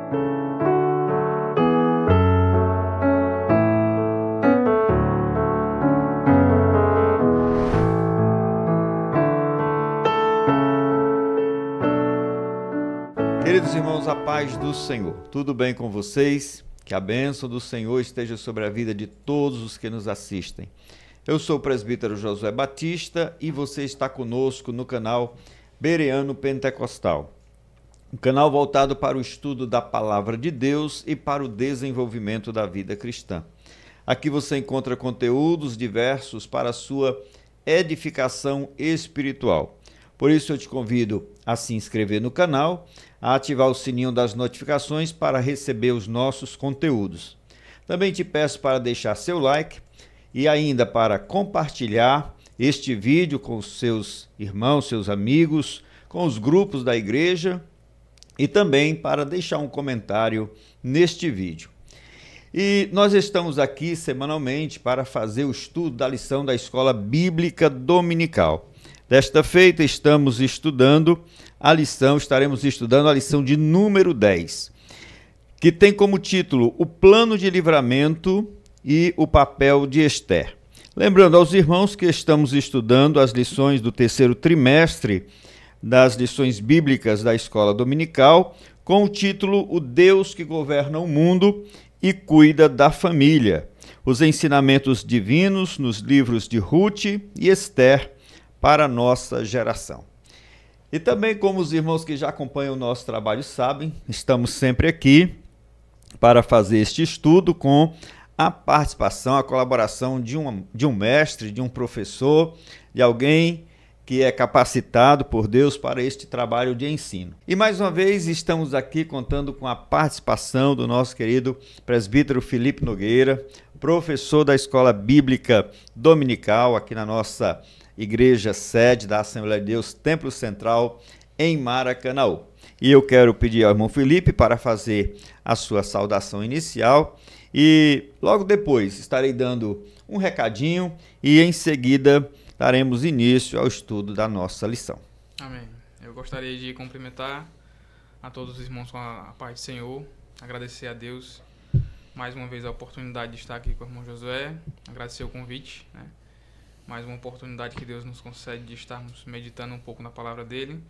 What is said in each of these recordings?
Queridos irmãos, a paz do Senhor. Tudo bem com vocês? Que a bênção do Senhor esteja sobre a vida de todos os que nos assistem. Eu sou o presbítero Josué Batista e você está conosco no canal Bereano Pentecostal. Um canal voltado para o estudo da Palavra de Deus e para o desenvolvimento da vida cristã. Aqui você encontra conteúdos diversos para a sua edificação espiritual. Por isso eu te convido a se inscrever no canal, a ativar o sininho das notificações para receber os nossos conteúdos. Também te peço para deixar seu like e ainda para compartilhar este vídeo com os seus irmãos, seus amigos, com os grupos da igreja e também para deixar um comentário neste vídeo. E nós estamos aqui semanalmente para fazer o estudo da lição da Escola Bíblica Dominical. Desta feita estaremos estudando a lição de número 10, que tem como título O Plano de Livramento e o Papel de Esther. Lembrando aos irmãos que estamos estudando as lições do terceiro trimestre das lições bíblicas da Escola Dominical, com o título O Deus que Governa o Mundo e Cuida da Família. Os ensinamentos divinos nos livros de Ruth e Esther para a nossa geração. E também, como os irmãos que já acompanham o nosso trabalho sabem, estamos sempre aqui para fazer este estudo com a participação, a colaboração de um mestre, de um professor, de alguém que é capacitado por Deus para este trabalho de ensino. E mais uma vez estamos aqui contando com a participação do nosso querido presbítero Felipe Nogueira, professor da Escola Bíblica Dominical aqui na nossa igreja sede da Assembleia de Deus, Templo Central, em Maracanaú. E eu quero pedir ao irmão Felipe para fazer a sua saudação inicial e logo depois estarei dando um recadinho e em seguida daremos início ao estudo da nossa lição. Amém. Eu gostaria de cumprimentar a todos os irmãos com a paz do Senhor, agradecer a Deus mais uma vez a oportunidade de estar aqui com o irmão Josué, agradecer o convite, né? Mais uma oportunidade que Deus nos concede de estarmos meditando um pouco na palavra dele.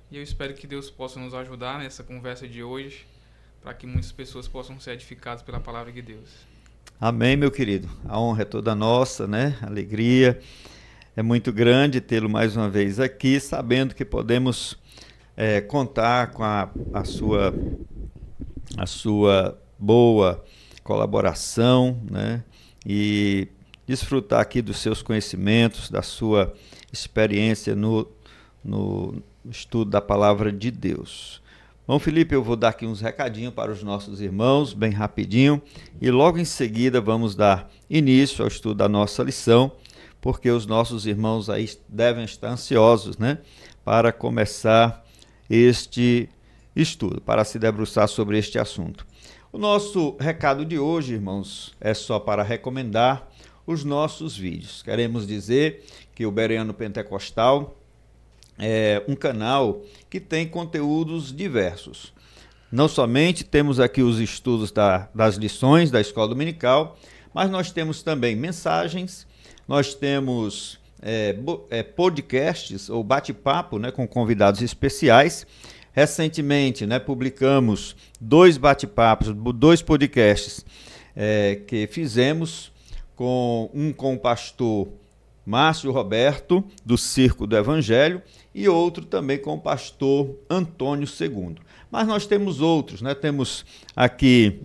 E eu espero que Deus possa nos ajudar nessa conversa de hoje, para que muitas pessoas possam ser edificadas pela palavra de Deus. Amém, meu querido. A honra é toda nossa, né? A alegria é muito grande tê-lo mais uma vez aqui, sabendo que podemos contar com a sua boa colaboração, né? E desfrutar aqui dos seus conhecimentos, da sua experiência no estudo da palavra de Deus. Bom, Felipe, eu vou dar aqui uns recadinhos para os nossos irmãos, bem rapidinho, e logo em seguida vamos dar início ao estudo da nossa lição, porque os nossos irmãos aí devem estar ansiosos, né, para começar este estudo, para se debruçar sobre este assunto. O nosso recado de hoje, irmãos, é só para recomendar os nossos vídeos. Queremos dizer que o Bereano Pentecostal é um canal que tem conteúdos diversos. Não somente temos aqui os estudos das lições da Escola Dominical, mas nós temos também mensagens, nós temos podcasts ou bate-papo, né, com convidados especiais. Recentemente, né, publicamos 2 bate-papos, 2 podcasts que fizemos, com o pastor Márcio Roberto, do Circo do Evangelho, e outro também com o pastor Antônio II. Mas nós temos outros, né? Temos aqui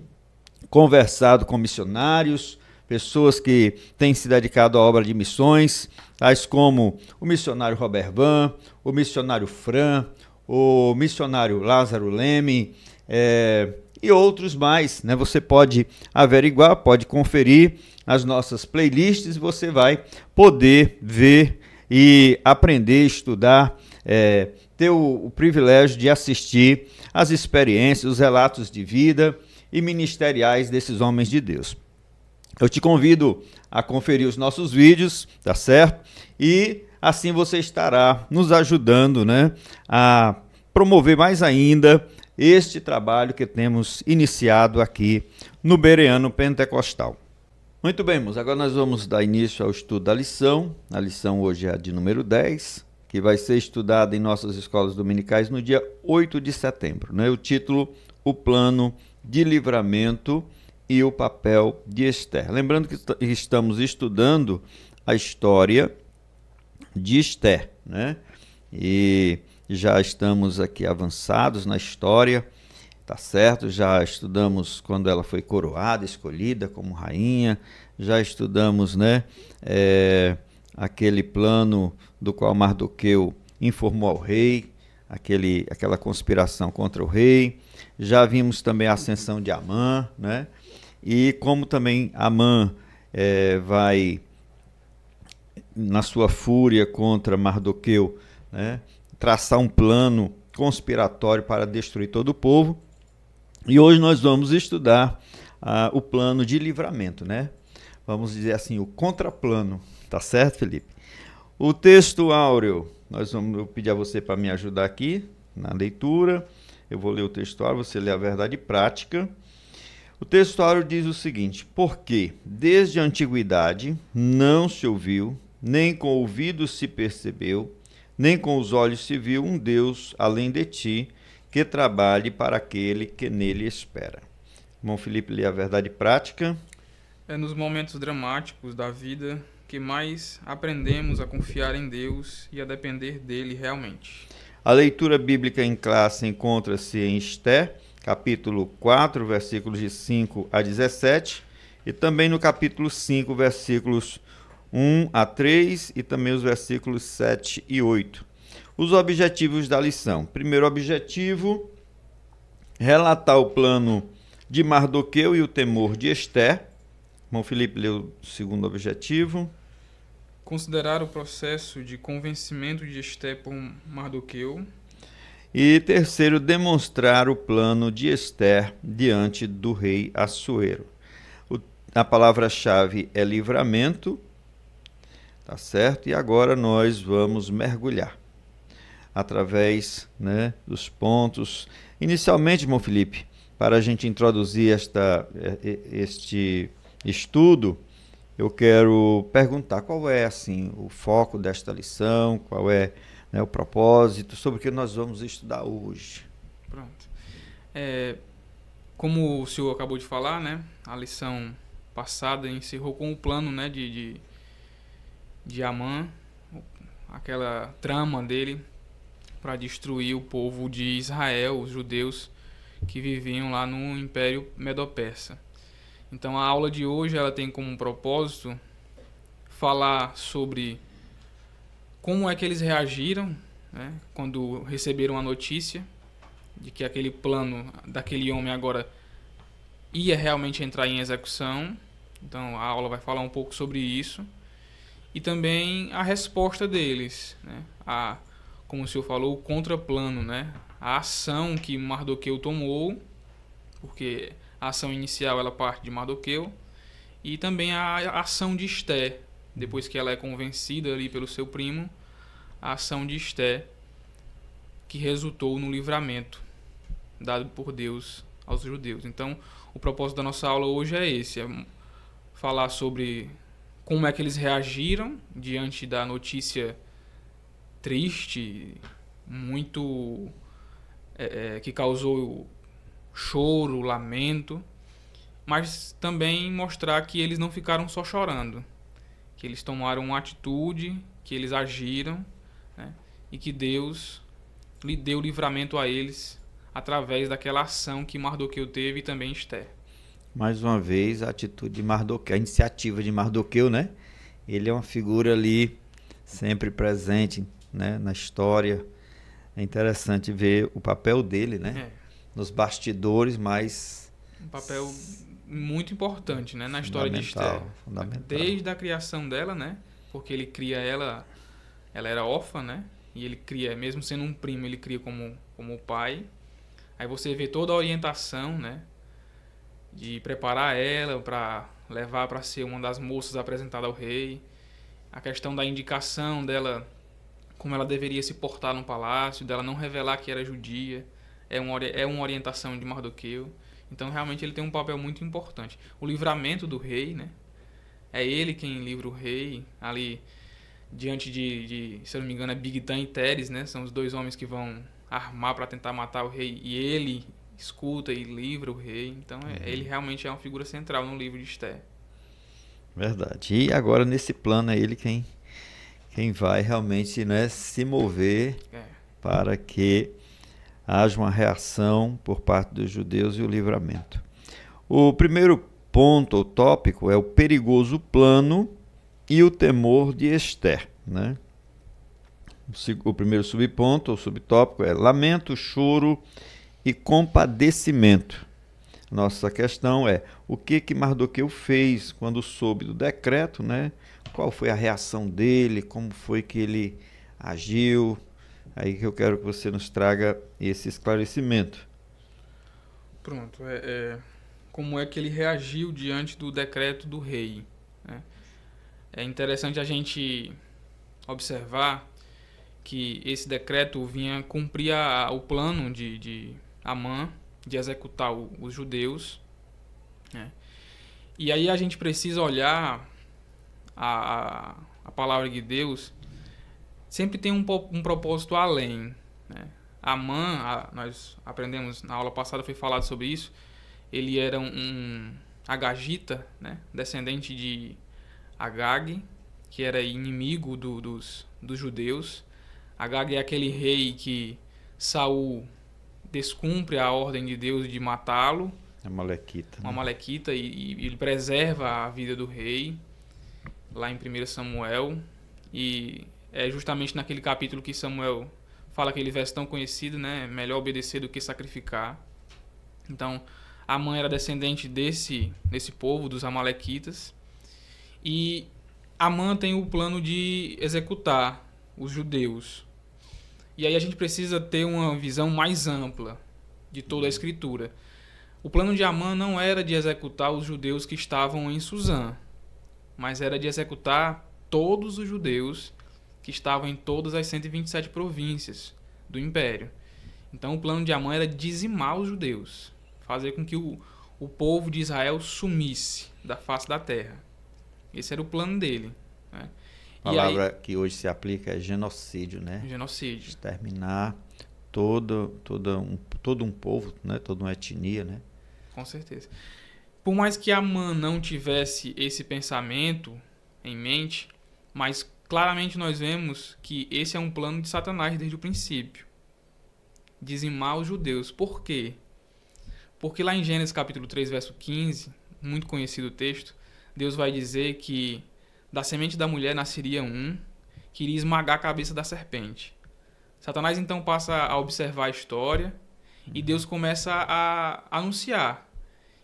conversado com missionários, pessoas que têm se dedicado à obra de missões, tais como o missionário Robert Van, o missionário Fran, o missionário Lázaro Leme, e outros mais, né? Você pode averiguar, pode conferir as nossas playlists, você vai poder ver e aprender, estudar, ter o privilégio de assistir às experiências, os relatos de vida e ministeriais desses homens de Deus. Eu te convido a conferir os nossos vídeos, tá certo? E assim você estará nos ajudando, né, a promover mais ainda este trabalho que temos iniciado aqui no Bereano Pentecostal. Muito bem, irmãos, agora nós vamos dar início ao estudo da lição. A lição hoje é a de número 10, que vai ser estudada em nossas escolas dominicais no dia 8 de setembro. Né? O título, o plano de livramento e o papel de Esther. Lembrando que estamos estudando a história de Esther, né? E já estamos aqui avançados na história, tá certo? Já estudamos quando ela foi coroada, escolhida como rainha, já estudamos, né, aquele plano do qual Mardoqueu informou ao rei, aquela conspiração contra o rei, já vimos também a ascensão de Amã, né? E como também Amã vai, na sua fúria contra Mardoqueu, né, traçar um plano conspiratório para destruir todo o povo. E hoje nós vamos estudar o plano de livramento, né? Vamos dizer assim, o contraplano, tá certo, Felipe? O texto áureo, eu pedir a você para me ajudar aqui na leitura. Eu vou ler o texto áureo, você lê a verdade prática. O texto áureo diz o seguinte: porque desde a antiguidade não se ouviu, nem com ouvidos se percebeu, nem com os olhos se viu um Deus além de ti, que trabalhe para aquele que nele espera. Irmão Felipe, lê a verdade prática. É nos momentos dramáticos da vida que mais aprendemos a confiar em Deus e a depender dele realmente. A leitura bíblica em classe encontra-se em Esther, capítulo 4, versículos de 5 a 17, e também no capítulo 5, versículos 1 a 3 e também os versículos 7 e 8. Os objetivos da lição. Primeiro objetivo, relatar o plano de Mardoqueu e o temor de Esther. Irmão Felipe leu o segundo objetivo. Considerar o processo de convencimento de Esther por Mardoqueu. E terceiro, demonstrar o plano de Esther diante do rei Assuero. A palavra-chave é livramento, tá certo? E agora nós vamos mergulhar através, né, dos pontos. Inicialmente, irmão Felipe, para a gente introduzir este estudo, eu quero perguntar qual é assim o foco desta lição, qual é, né, o propósito, sobre o que nós vamos estudar hoje. Pronto. Como o senhor acabou de falar, né, a lição passada encerrou com o plano, né, de Amã, aquela trama dele para destruir o povo de Israel, os judeus que viviam lá no Império Medo-Persa. Então a aula de hoje ela tem como propósito falar sobre como é que eles reagiram, né, quando receberam a notícia de que aquele plano daquele homem agora ia realmente entrar em execução. Então a aula vai falar um pouco sobre isso. E também a resposta deles, né, como o senhor falou, o contraplano, né, a ação que Mardoqueu tomou, porque a ação inicial ela parte de Mardoqueu, e também a ação de Esther, depois que ela é convencida ali pelo seu primo, a ação de Esther, que resultou no livramento dado por Deus aos judeus. Então, o propósito da nossa aula hoje é esse, é falar sobre como é que eles reagiram diante da notícia triste, muito que causou choro, lamento, mas também mostrar que eles não ficaram só chorando, que eles tomaram uma atitude, que eles agiram, né, e que Deus lhe deu livramento a eles através daquela ação que Mardoqueu teve e também Esther. Mais uma vez, a atitude de Mardoqueu, a iniciativa de Mardoqueu, né? Ele é uma figura ali sempre presente, né, na história. É interessante ver o papel dele, né? Nos bastidores, mas um papel muito importante, né, na história de Esther. Fundamental. Desde a criação dela, né? Porque ele cria ela era órfã, né? E ele cria, mesmo sendo um primo, ele cria como pai. Aí você vê toda a orientação, né, de preparar ela para levar para ser uma das moças apresentada ao rei. A questão da indicação dela, como ela deveria se portar no palácio, dela não revelar que era judia. é uma orientação de Mardoqueu. Então, realmente, ele tem um papel muito importante. O livramento do rei, né? É ele quem livra o rei ali diante se eu não me engano, é Bigtan e Teres, né? São os dois homens que vão armar para tentar matar o rei, e ele escuta e livra o rei. Então, ele realmente é uma figura central no livro de Esther. Verdade. E agora, nesse plano, é ele quem vai realmente, né, se mover para que haja uma reação por parte dos judeus e o livramento. O primeiro ponto ou tópico é o perigoso plano e o temor de Esther, né? O primeiro subponto ou subtópico é lamento, choro e compadecimento. Nossa questão é o que Mardoqueu fez quando soube do decreto, né? Qual foi a reação dele, como foi que ele agiu. Aí que eu quero que você nos traga esse esclarecimento. Pronto, como é que ele reagiu diante do decreto do rei, né? É interessante a gente observar que esse decreto vinha cumprir o plano de Amã de executar os judeus, né? E aí a gente precisa olhar a palavra de Deus, sempre tem um propósito além, né? Amã, nós aprendemos na aula passada, foi falado sobre isso, ele era um agagita, né? Descendente de Agag, que era inimigo dos judeus. Agag é aquele rei que Saul descumpre a ordem de Deus de matá-lo. Amalequita. Uma Amalequita, e ele preserva a vida do rei, lá em 1 Samuel. E é justamente naquele capítulo que Samuel fala aquele verso tão conhecido, né? Melhor obedecer do que sacrificar. Então, Amã era descendente desse povo, dos Amalequitas. E Amã tem o plano de executar os judeus. E aí a gente precisa ter uma visão mais ampla de toda a Escritura. O plano de Amã não era de executar os judeus que estavam em Suzã, mas era de executar todos os judeus que estavam em todas as 127 províncias do Império. Então o plano de Amã era dizimar os judeus, fazer com que o povo de Israel sumisse da face da terra. Esse era o plano dele, né? A palavra que hoje se aplica é genocídio, né? Genocídio. Exterminar todo um povo, né? Toda uma etnia, né? Com certeza. Por mais que Amã não tivesse esse pensamento em mente, mas claramente nós vemos que esse é um plano de Satanás desde o princípio. Dizimar os judeus. Por quê? Porque lá em Gênesis capítulo 3, verso 15, muito conhecido o texto, Deus vai dizer que da semente da mulher nasceria um que iria esmagar a cabeça da serpente. Satanás então passa a observar a história e Deus começa a anunciar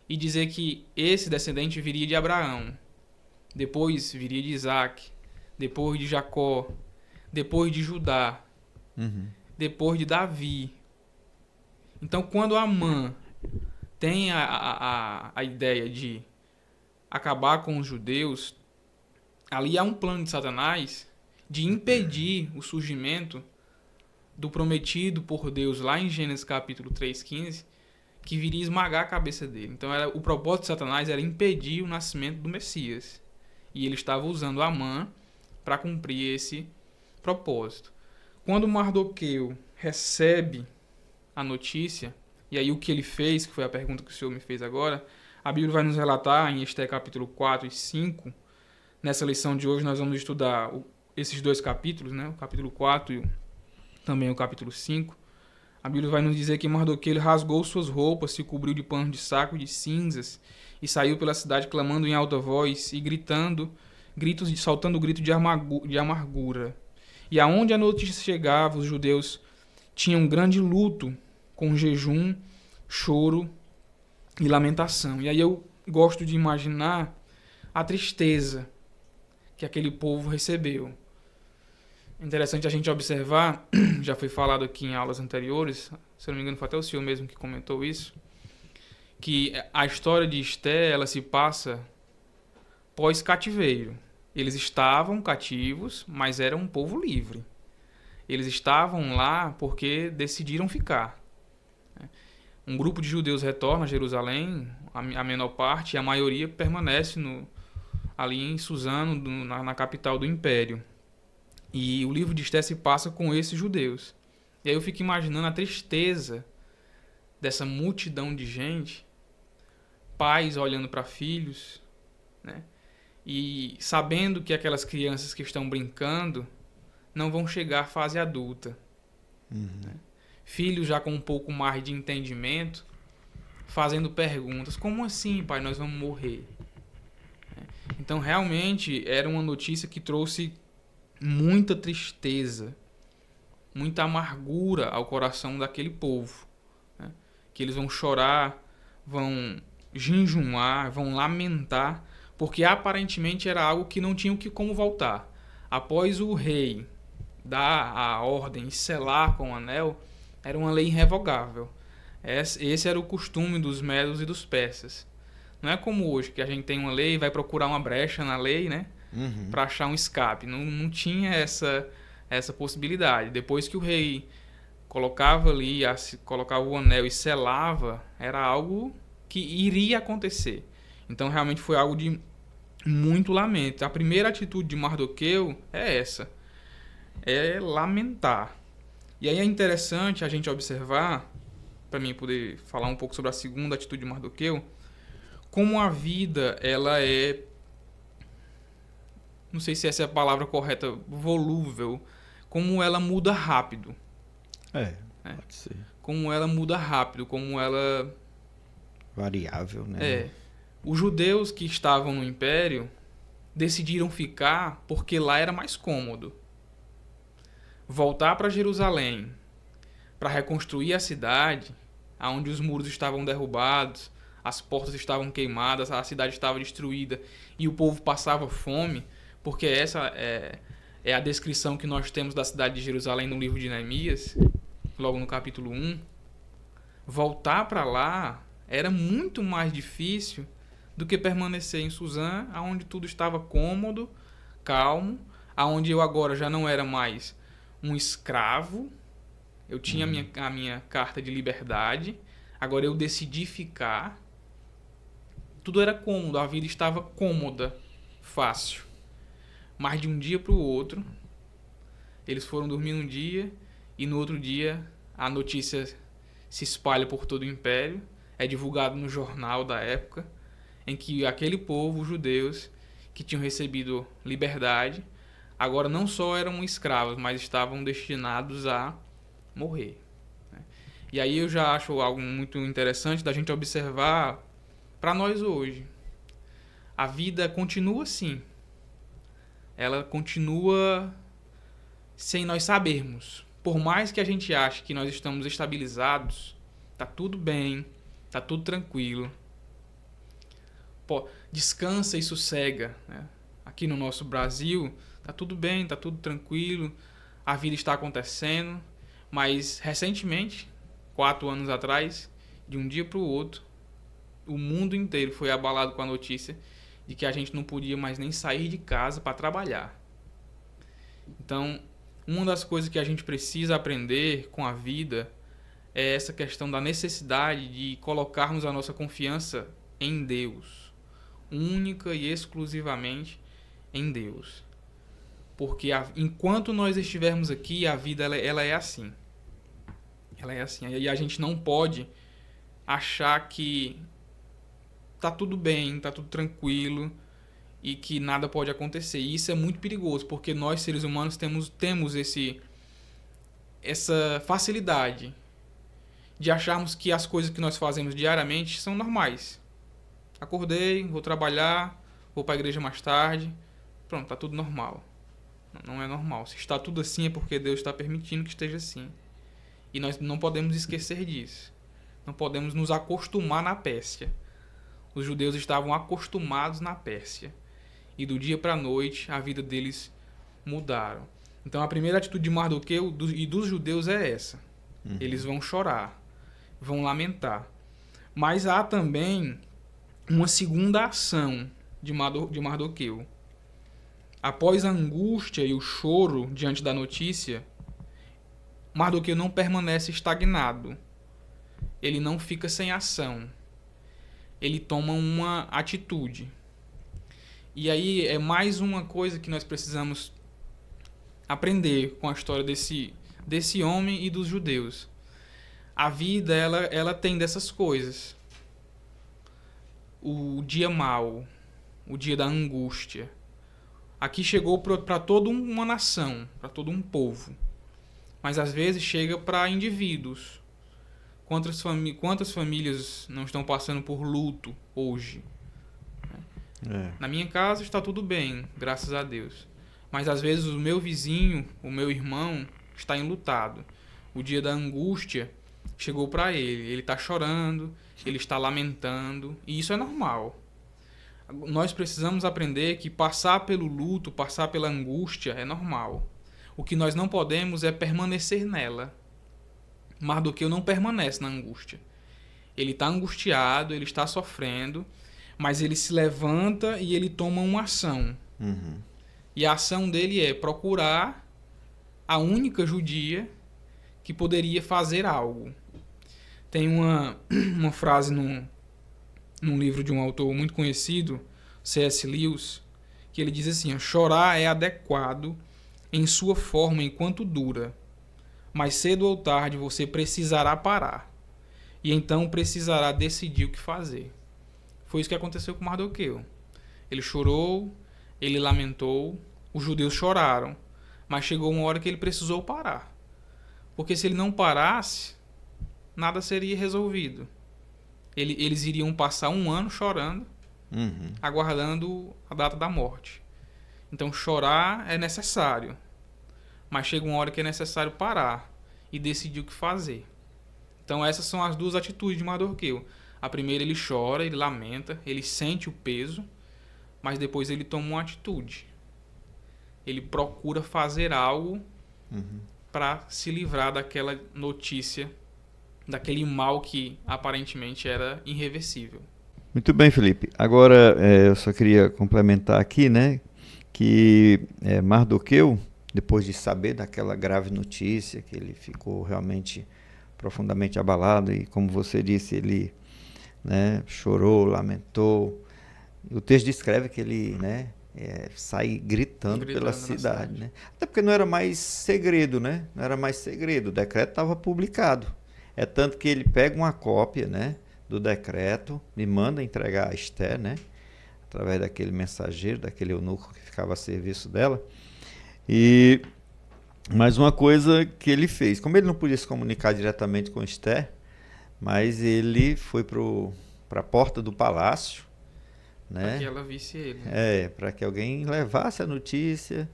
e dizer que esse descendente viria de Abraão, depois viria de Isaac, depois de Jacó, depois de Judá, depois de Davi. Então, quando Amã tem a ideia de acabar com os judeus, ali há um plano de Satanás de impedir o surgimento do prometido por Deus lá em Gênesis capítulo 3:15, que viria esmagar a cabeça dele. Então o propósito de Satanás era impedir o nascimento do Messias. E ele estava usando Amã para cumprir esse propósito. Quando Mardoqueu recebe a notícia, e aí o que ele fez, que foi a pergunta que o senhor me fez agora, a Bíblia vai nos relatar em Esther capítulo 4 e 5. Nessa lição de hoje nós vamos estudar esses dois capítulos, né? O capítulo 4 e também o capítulo 5. A Bíblia vai nos dizer que Mardoqueu rasgou suas roupas, se cobriu de pano de saco e de cinzas e saiu pela cidade clamando em alta voz e soltando grito de amargura. E aonde a notícia chegava, os judeus tinham um grande luto, com jejum, choro e lamentação. E aí eu gosto de imaginar a tristeza que aquele povo recebeu. Interessante a gente observar, já foi falado aqui em aulas anteriores, se eu não me engano foi até o senhor mesmo que comentou isso, que a história de Esther, ela se passa pós-cativeiro. Eles estavam cativos, mas eram um povo livre. Eles estavam lá porque decidiram ficar. Um grupo de judeus retorna a Jerusalém, a menor parte, e a maioria permanece ali em Suzano, na capital do Império. E o livro de Esté se passa com esses judeus. E aí eu fico imaginando a tristeza dessa multidão de gente, pais olhando para filhos, né? E sabendo que aquelas crianças que estão brincando não vão chegar à fase adulta. Né? Filhos já com um pouco mais de entendimento, fazendo perguntas: como assim, pai, nós vamos morrer? Então, realmente, era uma notícia que trouxe muita tristeza, muita amargura ao coração daquele povo. Né? Que eles vão chorar, vão jejumar, vão lamentar, porque aparentemente era algo que não tinha como voltar. Após o rei dar a ordem e selar com o anel, era uma lei irrevogável. Esse era o costume dos medos e dos persas. Não é como hoje, que a gente tem uma lei e vai procurar uma brecha na lei, né? Para achar um escape. Não tinha essa possibilidade. Depois que o rei colocava ali, colocava o anel e selava, era algo que iria acontecer. Então, realmente foi algo de muito lamento. A primeira atitude de Mardoqueu é essa. É lamentar. E aí é interessante a gente observar, para mim poder falar um pouco sobre a segunda atitude de Mardoqueu, como a vida, ela é, não sei se essa é a palavra correta, volúvel, como ela muda rápido. Pode ser. Como ela muda rápido, como ela... Variável, né? Os judeus que estavam no Império decidiram ficar porque lá era mais cômodo. Voltar para Jerusalém, para reconstruir a cidade, onde os muros estavam derrubados, as portas estavam queimadas, a cidade estava destruída e o povo passava fome, porque essa é a descrição que nós temos da cidade de Jerusalém no livro de Neemias, logo no capítulo 1. Voltar para lá era muito mais difícil do que permanecer em Suzã, onde tudo estava cômodo, calmo, onde eu agora já não era mais um escravo, eu tinha a minha carta de liberdade, agora eu decidi ficar. Tudo era cômodo, a vida estava cômoda, fácil. Mas de um dia para o outro, eles foram dormir um dia e no outro dia a notícia se espalha por todo o Império, é divulgado no jornal da época, em que aquele povo, os judeus, que tinham recebido liberdade, agora não só eram escravos, mas estavam destinados a morrer. E aí eu já acho algo muito interessante da gente observar para nós hoje. A vida continua assim. Ela continua sem nós sabermos. Por mais que a gente ache que nós estamos estabilizados, tá tudo bem, tá tudo tranquilo. Descansa e sossega, né? Aqui no nosso Brasil, tá tudo bem, tá tudo tranquilo, a vida está acontecendo, mas recentemente, 4 anos atrás, de um dia para o outro, o mundo inteiro foi abalado com a notícia de que a gente não podia mais nem sair de casa para trabalhar. Então, uma das coisas que a gente precisa aprender com a vida é essa questão da necessidade de colocarmos a nossa confiança em Deus, única e exclusivamente em Deus. Porque enquanto nós estivermos aqui, a vida ela é assim. Ela é assim. E a gente não pode achar que tá tudo bem, tá tudo tranquilo e que nada pode acontecer. E isso é muito perigoso, porque nós, seres humanos, temos essa facilidade de acharmos que as coisas que nós fazemos diariamente são normais. Acordei, vou trabalhar, vou para a igreja mais tarde, pronto, tá tudo normal. Não é normal. Se está tudo assim é porque Deus está permitindo que esteja assim. E nós não podemos esquecer disso. Não podemos nos acostumar na Pérsia. Os judeus estavam acostumados na Pérsia. E do dia para a noite, a vida deles mudaram. Então a primeira atitude de Mardoqueu e dos judeus é essa. Eles vão chorar, vão lamentar. Mas há também uma segunda ação de Mardoqueu. Após a angústia e o choro diante da notícia, Mardoqueu não permanece estagnado. ele não fica sem ação. Ele toma uma atitude. E aí é mais uma coisa que nós precisamos aprender com a história desse homem e dos judeus. A vida, ela tem dessas coisas. O dia mau, o dia da angústia. Aqui chegou para toda uma nação, para todo um povo. Mas às vezes chega para indivíduos. Quantas famílias não estão passando por luto hoje? Na minha casa está tudo bem, graças a Deus. Mas às vezes o meu vizinho, o meu irmão, está enlutado. O dia da angústia chegou para ele. Ele está chorando, ele está lamentando. E isso é normal. Nós precisamos aprender que passar pelo luto, passar pela angústia é normal. O que nós não podemos é permanecer nela. Mardoqueu não permanece na angústia. Ele está angustiado, ele está sofrendo, mas ele se levanta e ele toma uma ação. E a ação dele é procurar a única judia que poderia fazer algo. Tem uma frase num livro de um autor muito conhecido, C.S. Lewis, que ele diz assim: chorar é adequado em sua forma enquanto dura, mas cedo ou tarde você precisará parar, e então precisará decidir o que fazer. Foi isso que aconteceu com Mardoqueu. Ele chorou, ele lamentou, os judeus choraram, mas chegou uma hora que ele precisou parar. Porque se ele não parasse, nada seria resolvido. Eles iriam passar um ano chorando, aguardando a data da morte. Então chorar é necessário, mas chega uma hora que é necessário parar e decidir o que fazer. Então essas são as duas atitudes de Mardoqueu. A primeira, ele chora, ele lamenta, ele sente o peso, mas depois ele toma uma atitude. Ele procura fazer algo para se livrar daquela notícia, daquele mal que aparentemente era irreversível. Muito bem, Felipe. Agora, eu só queria complementar aqui, né, que Mardoqueu, depois de saber daquela grave notícia, que ele ficou realmente profundamente abalado, e como você disse, ele, né, chorou, lamentou. O texto descreve que ele, né, sai gritando pela cidade, né? Até porque não era mais segredo, né? Não era mais segredo, o decreto estava publicado. É tanto que ele pega uma cópia, né, do decreto e manda entregar a Esther, né, através daquele mensageiro, daquele eunuco que ficava a serviço dela. E mais uma coisa que ele fez, como ele não podia se comunicar diretamente com Esther, mas ele foi para a porta do palácio, né, para que ela visse ele. Para que alguém levasse a notícia,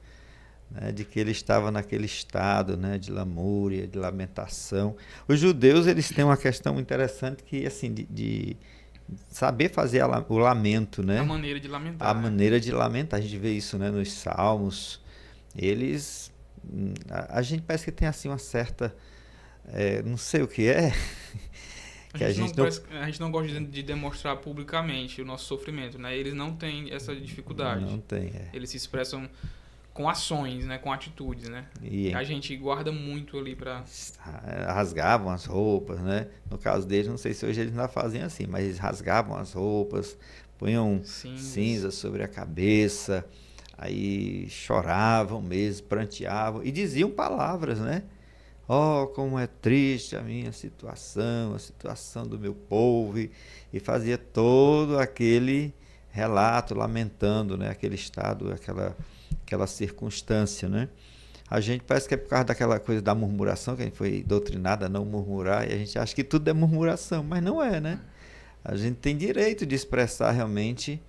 né, de que ele estava naquele estado, né, de lamúria, de lamentação. Os judeus, eles têm uma questão interessante que, assim, de saber fazer o lamento, né? A maneira de lamentar. A maneira de lamentar. A gente vê isso, né, nos salmos. Eles... A gente parece que tem, assim, uma certa... não sei o que é... A gente não gosta de demonstrar publicamente o nosso sofrimento, né? Eles não têm essa dificuldade. Não tem, Eles se expressam com ações, né? Com atitudes, né? E a gente guarda muito ali para... Rasgavam as roupas, né? No caso deles, não sei se hoje eles ainda fazem assim, mas eles rasgavam as roupas, punham cinza sobre a cabeça, aí choravam mesmo, pranteavam e diziam palavras, né? Oh, como é triste a minha situação, a situação do meu povo, e fazia todo aquele relato, lamentando, né, aquele estado, aquela circunstância, né? A gente parece que é por causa daquela coisa da murmuração, que a gente foi doutrinado a não murmurar, e a gente acha que tudo é murmuração, mas não é, né? A gente tem direito de expressar realmente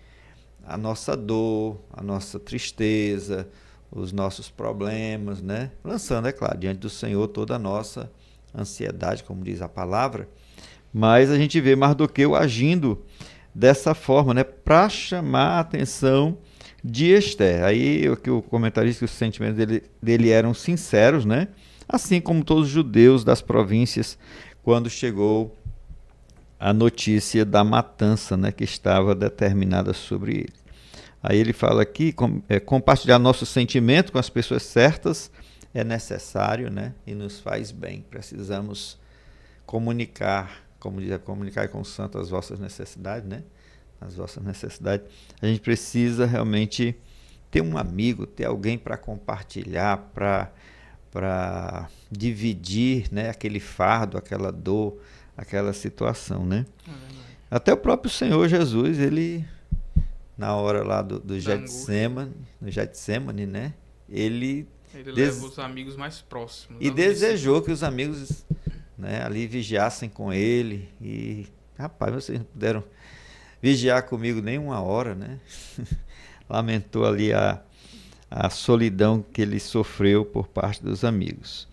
a nossa dor, a nossa tristeza, os nossos problemas, né? Lançando, é claro, diante do Senhor toda a nossa ansiedade, como diz a palavra, mas a gente vê Mardoqueu agindo dessa forma, né? Para chamar a atenção de Esther. Aí o comentarista, que os sentimentos dele eram sinceros, né? Assim como todos os judeus das províncias, quando chegou a notícia da matança, né, que estava determinada sobre ele. Aí ele fala aqui, compartilhar nosso sentimento com as pessoas certas é necessário, né, e nos faz bem. Precisamos comunicar como diz, comunicar com o santo as vossas necessidades, né? As vossas necessidades. A gente precisa realmente ter um amigo, ter alguém para compartilhar, para dividir, né, aquele fardo, aquela dor, aquela situação, né? Até o próprio Senhor Jesus, ele, na hora lá do Getsemane, né? Ele leva os amigos mais próximos. E desejou que os amigos, né, ali vigiassem com ele. E, rapaz, vocês não puderam vigiar comigo nem uma hora, né? Lamentou ali a solidão que ele sofreu por parte dos amigos.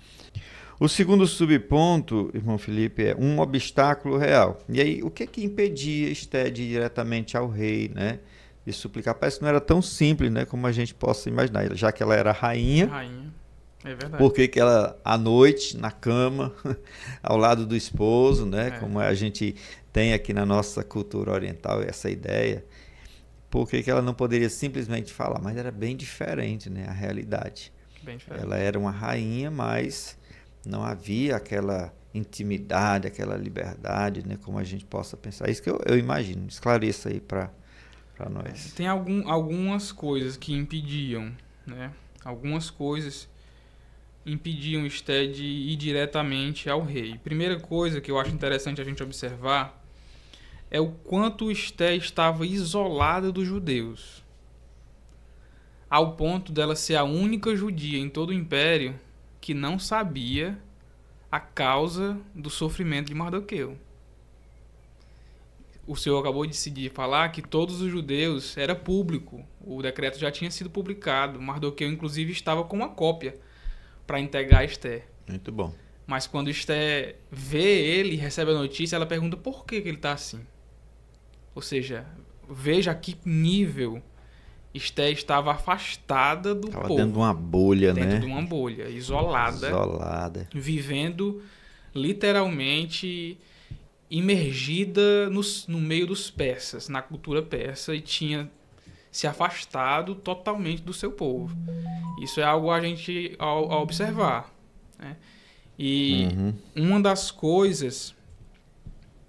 O segundo subponto, irmão Felipe, é um obstáculo real. E aí, o que impedia Esté de ir diretamente ao rei, né? De suplicar? Parece que não era tão simples, né, como a gente possa imaginar. Já que ela era rainha. É verdade. Porque que ela, à noite, na cama, ao lado do esposo, né? Como a gente tem aqui na nossa cultura oriental essa ideia. Por que ela não poderia simplesmente falar? Mas era bem diferente, né? A realidade. Bem diferente. Ela era uma rainha, mas não havia aquela intimidade, aquela liberdade, né? Como a gente possa pensar. Isso que eu imagino. Esclareça aí para nós. Tem algumas coisas que impediam, né? Algumas coisas impediam Esté de ir diretamente ao rei. Primeira coisa que eu acho interessante a gente observar é o quanto Esté estava isolada dos judeus, ao ponto dela ser a única judia em todo o império que não sabia a causa do sofrimento de Mardoqueu. O senhor acabou de falar que todos os judeus era público, o decreto já tinha sido publicado, Mardoqueu inclusive estava com uma cópia para entregar a Esté. Muito bom. Mas quando Esté vê ele, recebe a notícia, ela pergunta por que ele está assim. Ou seja, veja a que nível Esté estava afastada do povo. Estava dentro de uma bolha, né? Dentro de uma bolha, isolada. Vivendo literalmente imergida no meio dos persas, na cultura persa, e tinha se afastado totalmente do seu povo. Isso é algo a gente a observar, né? E uma das coisas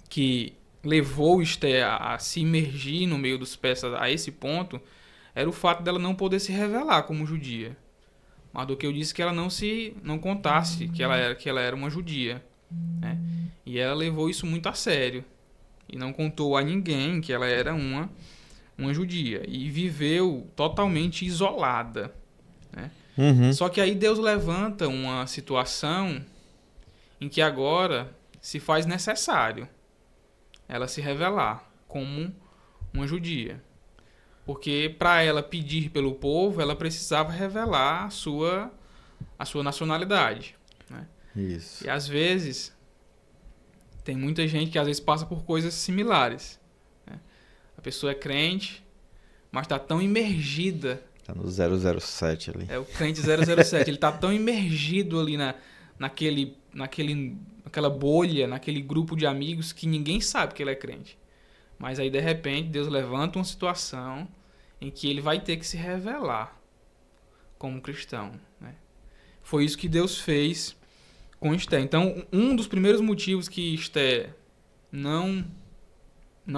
que levou Esté a se imergir no meio dos persas a esse ponto era o fato dela não poder se revelar como judia. Mardoqueu disse que ela não contasse que ela era uma judia, né? E ela levou isso muito a sério e não contou a ninguém que ela era uma judia, e viveu totalmente isolada, né? Só que aí Deus levanta uma situação em que agora se faz necessário ela se revelar como uma judia, porque para ela pedir pelo povo ela precisava revelar a sua nacionalidade, né? Isso. E às vezes tem muita gente que às vezes passa por coisas similares, né? A pessoa é crente, mas está tão imergida. Está no 007 ali. É o crente 007. Ele está tão imergido ali naquela bolha, naquele grupo de amigos, que ninguém sabe que ele é crente. Mas aí, de repente, Deus levanta uma situação em que ele vai ter que se revelar como cristão, né? Foi isso que Deus fez com Esté. Então, um dos primeiros motivos que Esté não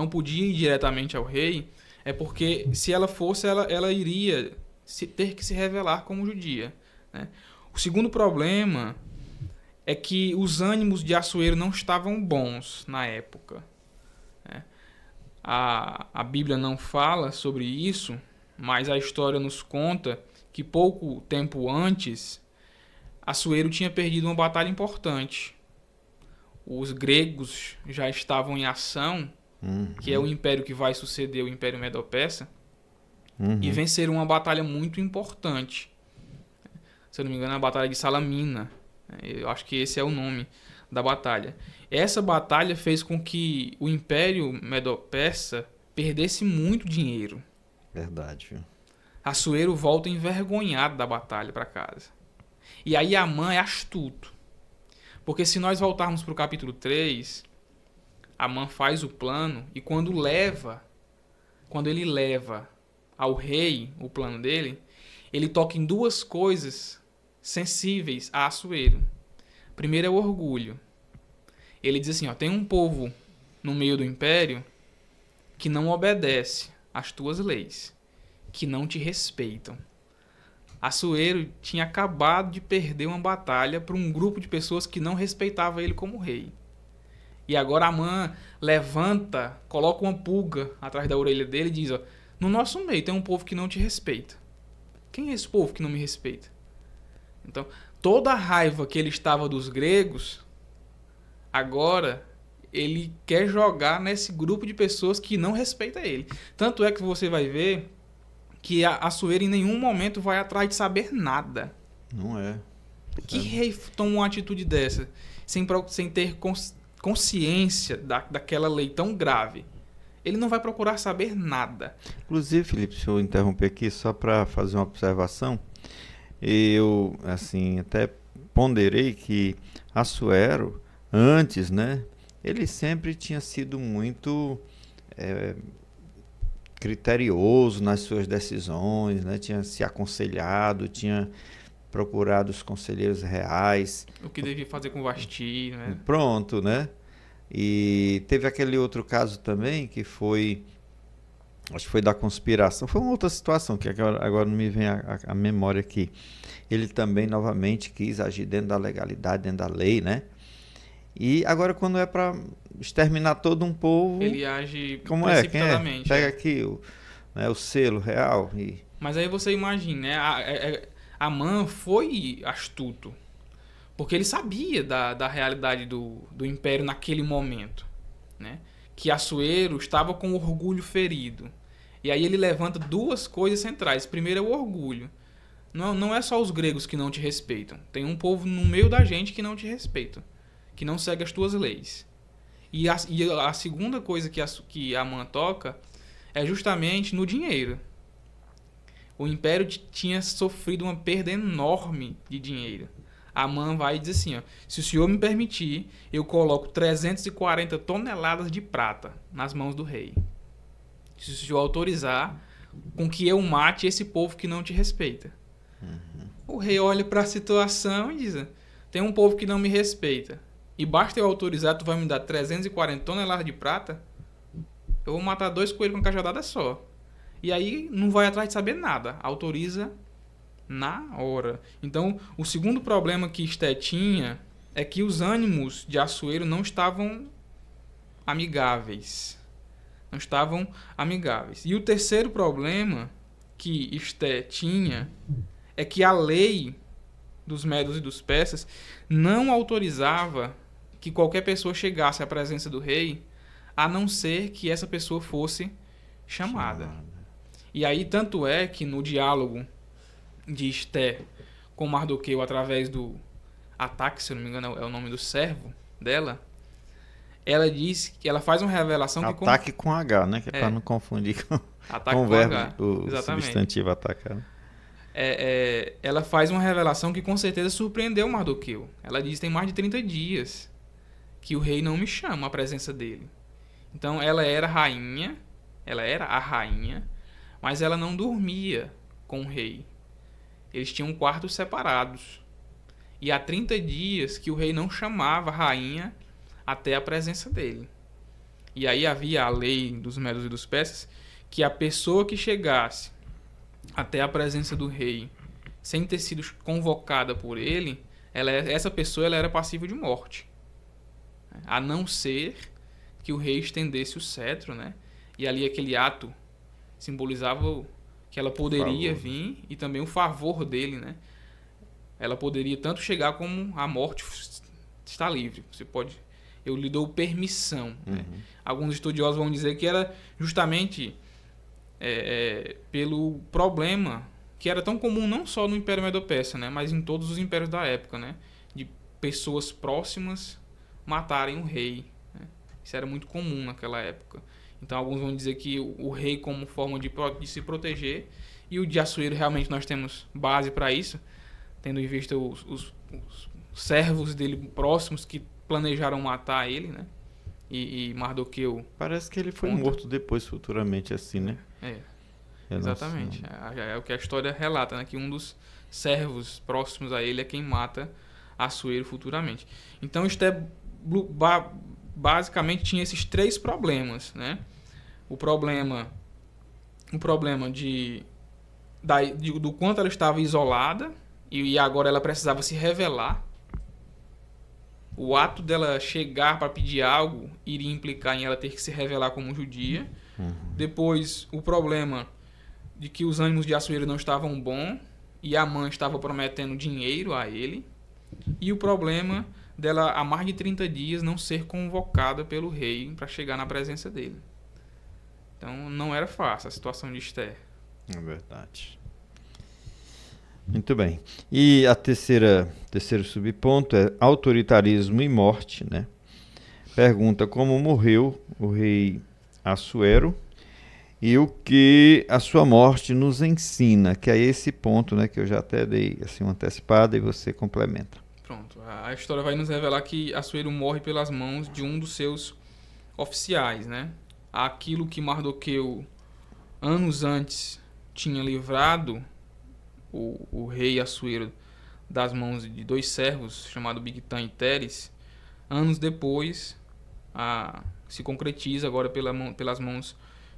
podia ir diretamente ao rei é porque, se ela fosse, ela iria ter que se revelar como judia, né? O segundo problema é que os ânimos de Assuero não estavam bons na época, né? A Bíblia não fala sobre isso, mas a história nos conta que pouco tempo antes Assuero tinha perdido uma batalha importante. Os gregos já estavam em ação, que é o império que vai suceder o Império Medo-Persa, e venceram uma batalha muito importante. Se eu não me engano, a Batalha de Salamina. Eu acho que esse é o nome da batalha. Essa batalha fez com que o Império Medo-Persa perdesse muito dinheiro. Verdade, viu? Assuero volta envergonhado da batalha para casa. E aí Amã é astuto. Porque se nós voltarmos para o capítulo 3, Amã faz o plano, e quando ele leva ao rei o plano dele, ele toca em duas coisas sensíveis a Assuero. Primeiro é o orgulho. Ele diz assim, ó, tem um povo no meio do império que não obedece às tuas leis, que não te respeitam. Assuero tinha acabado de perder uma batalha para um grupo de pessoas que não respeitava ele como rei. E agora Amã levanta, coloca uma pulga atrás da orelha dele e diz, ó, no nosso meio tem um povo que não te respeita. Quem é esse povo que não me respeita? Então, toda a raiva que ele estava dos gregos, agora ele quer jogar nesse grupo de pessoas que não respeita ele. Tanto é que você vai ver que Assuero em nenhum momento vai atrás de saber nada. Não é. Que rei toma uma atitude dessa sem ter consciência daquela lei tão grave? Ele não vai procurar saber nada. Inclusive, Felipe, se eu interromper aqui só para fazer uma observação, eu assim até ponderei que Assuero antes, né, ele sempre tinha sido muito criterioso nas suas decisões, né, tinha se aconselhado, tinha procurado os conselheiros reais. O que devia fazer com Vasti, né? Pronto, né? E teve aquele outro caso também que foi, acho que foi da conspiração, foi uma outra situação que agora não me vem a memória aqui. Ele também novamente quis agir dentro da legalidade, dentro da lei, né? E agora quando é para exterminar todo um povo, ele age como precipitadamente. Quem é? Pega aqui o selo real. Mas aí você imagina, né? Amã foi astuto, porque ele sabia da realidade do império naquele momento, né? Que Assuero estava com o orgulho ferido. E aí ele levanta duas coisas centrais. Primeiro é o orgulho. Não é só os gregos que não te respeitam. Tem um povo no meio da gente que não te respeita, que não segue as tuas leis. E a segunda coisa que Amã toca é justamente no dinheiro. O império tinha sofrido uma perda enorme de dinheiro. Amã vai e diz assim, ó, se o senhor me permitir, eu coloco 340 toneladas de prata nas mãos do rei. Se o senhor autorizar, com que eu mate esse povo que não te respeita. Uhum. O rei olha para a situação e diz, tem um povo que não me respeita, e basta eu autorizar, tu vai me dar 340 toneladas de prata? Eu vou matar 2 coelhos com uma cajadada só. E aí não vai atrás de saber nada. Autoriza na hora. Então, o segundo problema que Esté tinha é que os ânimos de Assuero não estavam amigáveis. Não estavam amigáveis. E o terceiro problema que Esté tinha é que a lei dos Medos e dos Persas não autorizava que qualquer pessoa chegasse à presença do rei, a não ser que essa pessoa fosse chamada. E aí, tanto é que no diálogo de Esté com Mardoqueu, através do Ataque, se eu não me engano é o nome do servo dela, ela diz que ela faz uma revelação que... Ataque com H, né? Que é para não confundir com o verbo, H. O substantivo atacar. Ela faz uma revelação que com certeza surpreendeu Mardoqueu. Ela diz que tem mais de 30 dias que o rei não me chama à presença dele. Então ela era a rainha, mas ela não dormia com o rei. Eles tinham quartos separados. E há 30 dias que o rei não chamava a rainha até a presença dele. E aí havia a lei dos Medos e dos Persas que a pessoa que chegasse até a presença do rei sem ter sido convocada por ele, essa pessoa era passível de morte. A não ser que o rei estendesse o cetro, né? E ali aquele ato simbolizava que ela poderia vir e também o favor dele, né? Ela poderia tanto chegar como a morte está livre. Eu lhe dou permissão. Uhum. Né? Alguns estudiosos vão dizer que era justamente pelo problema que era tão comum não só no Império Medo-Persa, né? Mas em todos os impérios da época, né? De pessoas próximas matarem o rei. Né? Isso era muito comum naquela época. Então alguns vão dizer que o rei como forma de se proteger, e o de Assuero realmente nós temos base para isso, tendo em vista os servos dele próximos que planejaram matar ele, né? E Mardoqueu... Parece que ele foi morto depois, futuramente, assim, né? Exatamente. É o que a história relata, né? Que um dos servos próximos a ele é quem mata Assuero futuramente. Então Esté basicamente tinha esses 3 problemas, né? O problema do quanto ela estava isolada e agora ela precisava se revelar. O ato dela chegar para pedir algo iria implicar em ela ter que se revelar como judia. Depois, o problema de que os ânimos de Assuero não estavam bons e Amã estava prometendo dinheiro a ele. E o problema dela, há mais de 30 dias, não ser convocada pelo rei para chegar na presença dele. Então, não era fácil a situação de Esther. É verdade. Muito bem. E a terceiro subponto é autoritarismo e morte, né? Pergunta como morreu o rei Assuero e o que a sua morte nos ensina, que é esse ponto, né, que eu já até dei assim uma antecipada e você complementa. Pronto. A história vai nos revelar que Assuero morre pelas mãos de um dos seus oficiais, né? Aquilo que Mardoqueu anos antes tinha livrado o rei Assuero das mãos de 2 servos, chamados Bigtan e Teres, anos depois se concretiza agora pelas mãos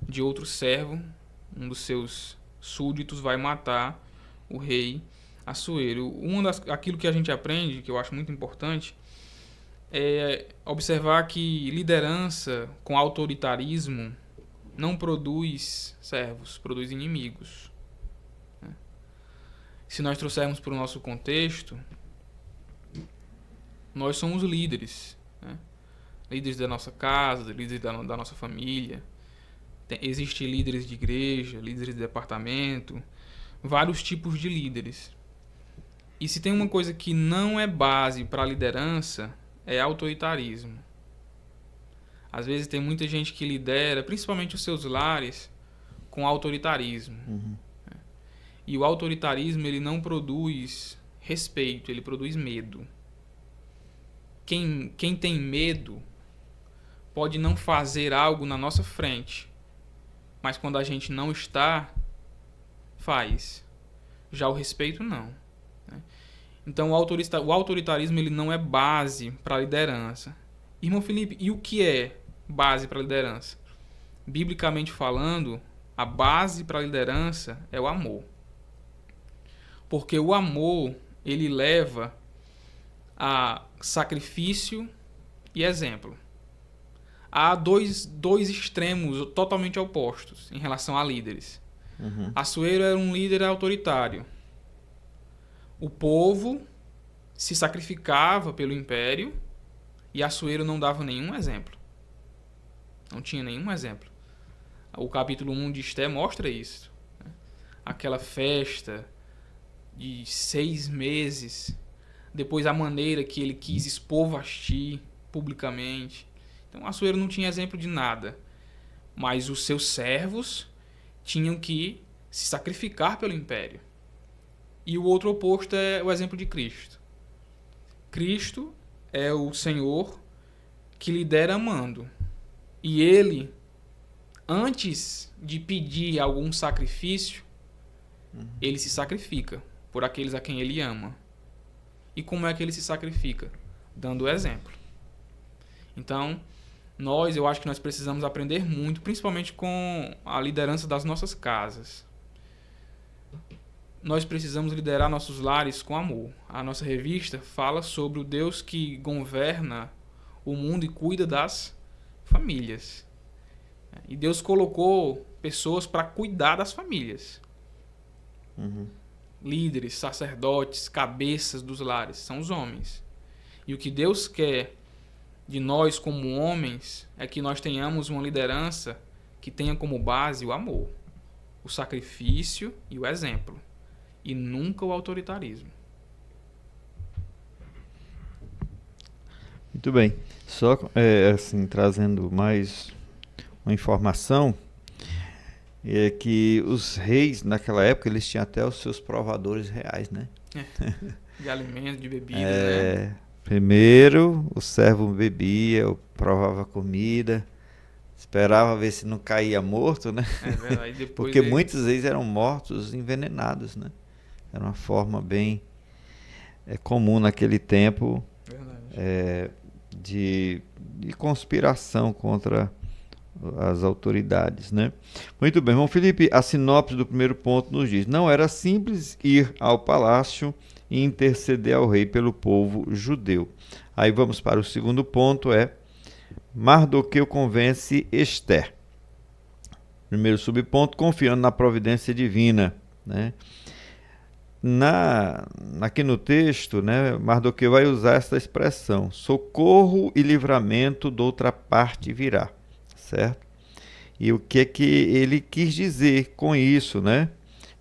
de outro servo. Um dos seus súditos vai matar o rei Assuero. Aquilo que a gente aprende, que eu acho muito importante, é observar que liderança com autoritarismo não produz servos, produz inimigos. Se nós trouxermos para o nosso contexto, nós somos líderes, né? Líderes da nossa casa, líderes da nossa família. Existem líderes de igreja, líderes de departamento, vários tipos de líderes. E se tem uma coisa que não é base para a liderança, é autoritarismo. Às vezes tem muita gente que lidera, principalmente os seus lares, com autoritarismo. E o autoritarismo, ele não produz respeito, ele produz medo. Quem tem medo pode não fazer algo na nossa frente, mas quando a gente não está, faz. Já o respeito, não. Então, o autoritarismo, ele não é base para a liderança. Irmão Felipe, e o que é base para a liderança? Biblicamente falando, a base para a liderança é o amor. Porque o amor, ele leva a sacrifício e exemplo. Há dois extremos totalmente opostos em relação a líderes. Assuero era um líder autoritário. O povo se sacrificava pelo império e Assuero não dava nenhum exemplo. Não tinha nenhum exemplo. O capítulo 1 de Esther mostra isso. Aquela festa de 6 meses, depois a maneira que ele quis expor Vasti publicamente. Então Assuero não tinha exemplo de nada, mas os seus servos tinham que se sacrificar pelo império. E o outro oposto é o exemplo de Cristo. Cristo é o Senhor que lidera amando, e ele, antes de pedir algum sacrifício, ele se sacrifica por aqueles a quem ele ama. E como é que ele se sacrifica? Dando o exemplo. Então, eu acho que nós precisamos aprender muito, principalmente com a liderança das nossas casas. Nós precisamos liderar nossos lares com amor. A nossa revista fala sobre o Deus que governa o mundo e cuida das famílias. E Deus colocou pessoas para cuidar das famílias. Líderes, sacerdotes, cabeças dos lares, são os homens. E o que Deus quer de nós como homens é que nós tenhamos uma liderança que tenha como base o amor, o sacrifício e o exemplo, e nunca o autoritarismo. Muito bem. Só assim, trazendo mais uma informação, é que os reis naquela época eles tinham até os seus provadores reais, né? De alimentos, de bebidas, né? Primeiro o servo bebia, provava comida, esperava ver se não caía morto, né? É verdade. Depois porque muitas vezes eram mortos envenenados, né? Era uma forma bem comum naquele tempo de conspiração contra as autoridades, né? Muito bem, irmão Felipe, a sinopse do primeiro ponto nos diz: não era simples ir ao palácio e interceder ao rei pelo povo judeu. Aí vamos para o segundo ponto, Mardoqueu convence Ester. Primeiro subponto, confiando na providência divina, né? Aqui no texto, né, Mardoqueu vai usar essa expressão: socorro e livramento de outra parte virá, certo? E o que é que ele quis dizer com isso, né?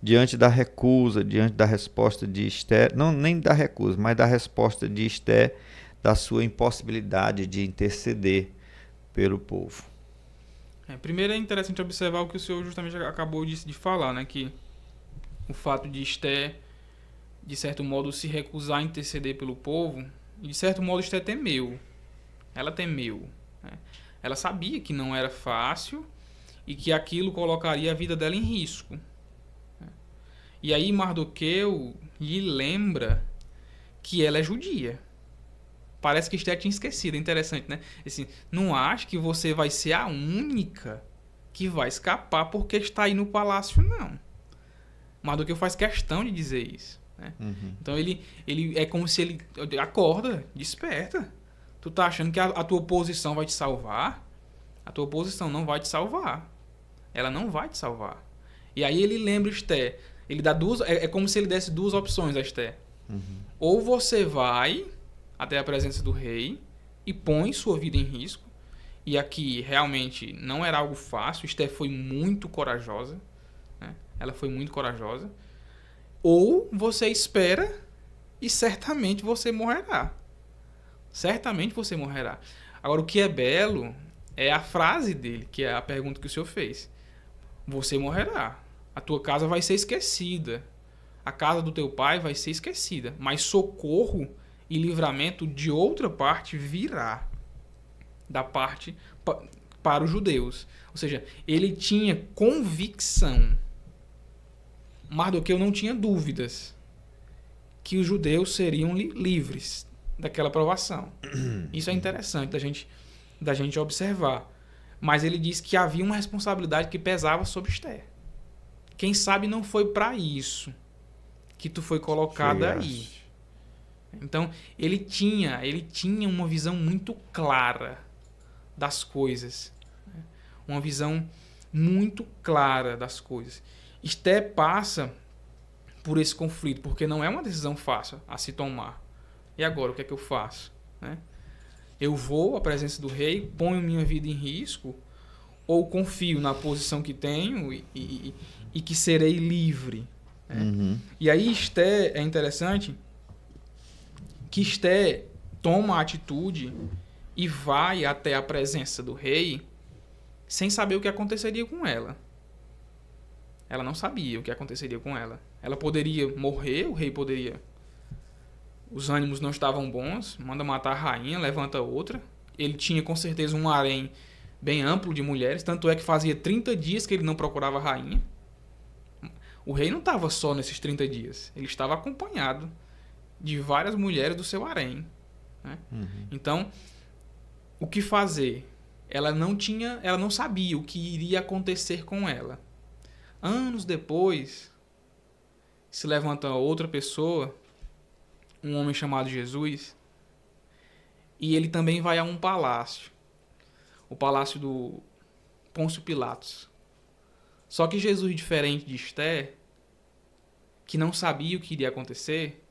Diante da recusa, diante da resposta de Ester, não nem da recusa, mas da resposta de Ester, da sua impossibilidade de interceder pelo povo. Primeiro é interessante observar o que o senhor justamente acabou de falar, né? Que o fato de Ester, de certo modo, se recusar a interceder pelo povo, e de certo modo Ester temeu. Ela temeu, né? Ela sabia que não era fácil e que aquilo colocaria a vida dela em risco. E aí Mardoqueu lhe lembra que ela é judia. Parece que Ester tinha esquecido, é interessante, né? Assim, não acho que você vai ser a única que vai escapar porque está aí no palácio, não. Mardoqueu faz questão de dizer isso, né? Uhum. Então ele é como se ele acorda, desperta. Tu tá achando que a tua posição vai te salvar? A tua posição não vai te salvar. Ela não vai te salvar. E aí ele lembra Ester. Ele dá duas. É como se ele desse duas opções a Ester. Uhum. Ou você vai até a presença do rei e põe sua vida em risco. E aqui realmente não era algo fácil. Ester foi muito corajosa, né? Ela foi muito corajosa. Ou você espera e certamente você morrerá. Certamente você morrerá. Agora, o que é belo é a frase dele, que é a pergunta que o senhor fez. Você morrerá. A tua casa vai ser esquecida. A casa do teu pai vai ser esquecida. Mas socorro e livramento de outra parte virá. Da parte para os judeus. Ou seja, ele tinha convicção. Mardoqueu não tinha dúvidas que os judeus seriam livres daquela provação. Isso é interessante da gente observar. Mas ele diz que havia uma responsabilidade que pesava sobre Ester. Quem sabe não foi para isso que tu foi colocada aí. Então, ele tinha uma visão muito clara das coisas. Uma visão muito clara das coisas. Ester passa por esse conflito, porque não é uma decisão fácil a se tomar. E agora, o que é que eu faço? Né? Eu vou à presença do rei, ponho minha vida em risco, ou confio na posição que tenho e que serei livre. Né? Uhum. E aí Ester, é interessante que Ester toma a atitude e vai até a presença do rei sem saber o que aconteceria com ela. Ela não sabia o que aconteceria com ela. Ela poderia morrer, o rei poderia... Os ânimos não estavam bons, manda matar a rainha, levanta outra. Ele tinha com certeza um harém bem amplo de mulheres, tanto é que fazia 30 dias que ele não procurava a rainha. O rei não estava só nesses 30 dias, ele estava acompanhado de várias mulheres do seu harém. Né? Uhum. Então, o que fazer? Ela não sabia o que iria acontecer com ela. Anos depois, se levanta outra pessoa, um homem chamado Jesus, e ele também vai a um palácio, o palácio do Pôncio Pilatos. Só que Jesus, diferente de Ester, que não sabia o que iria acontecer,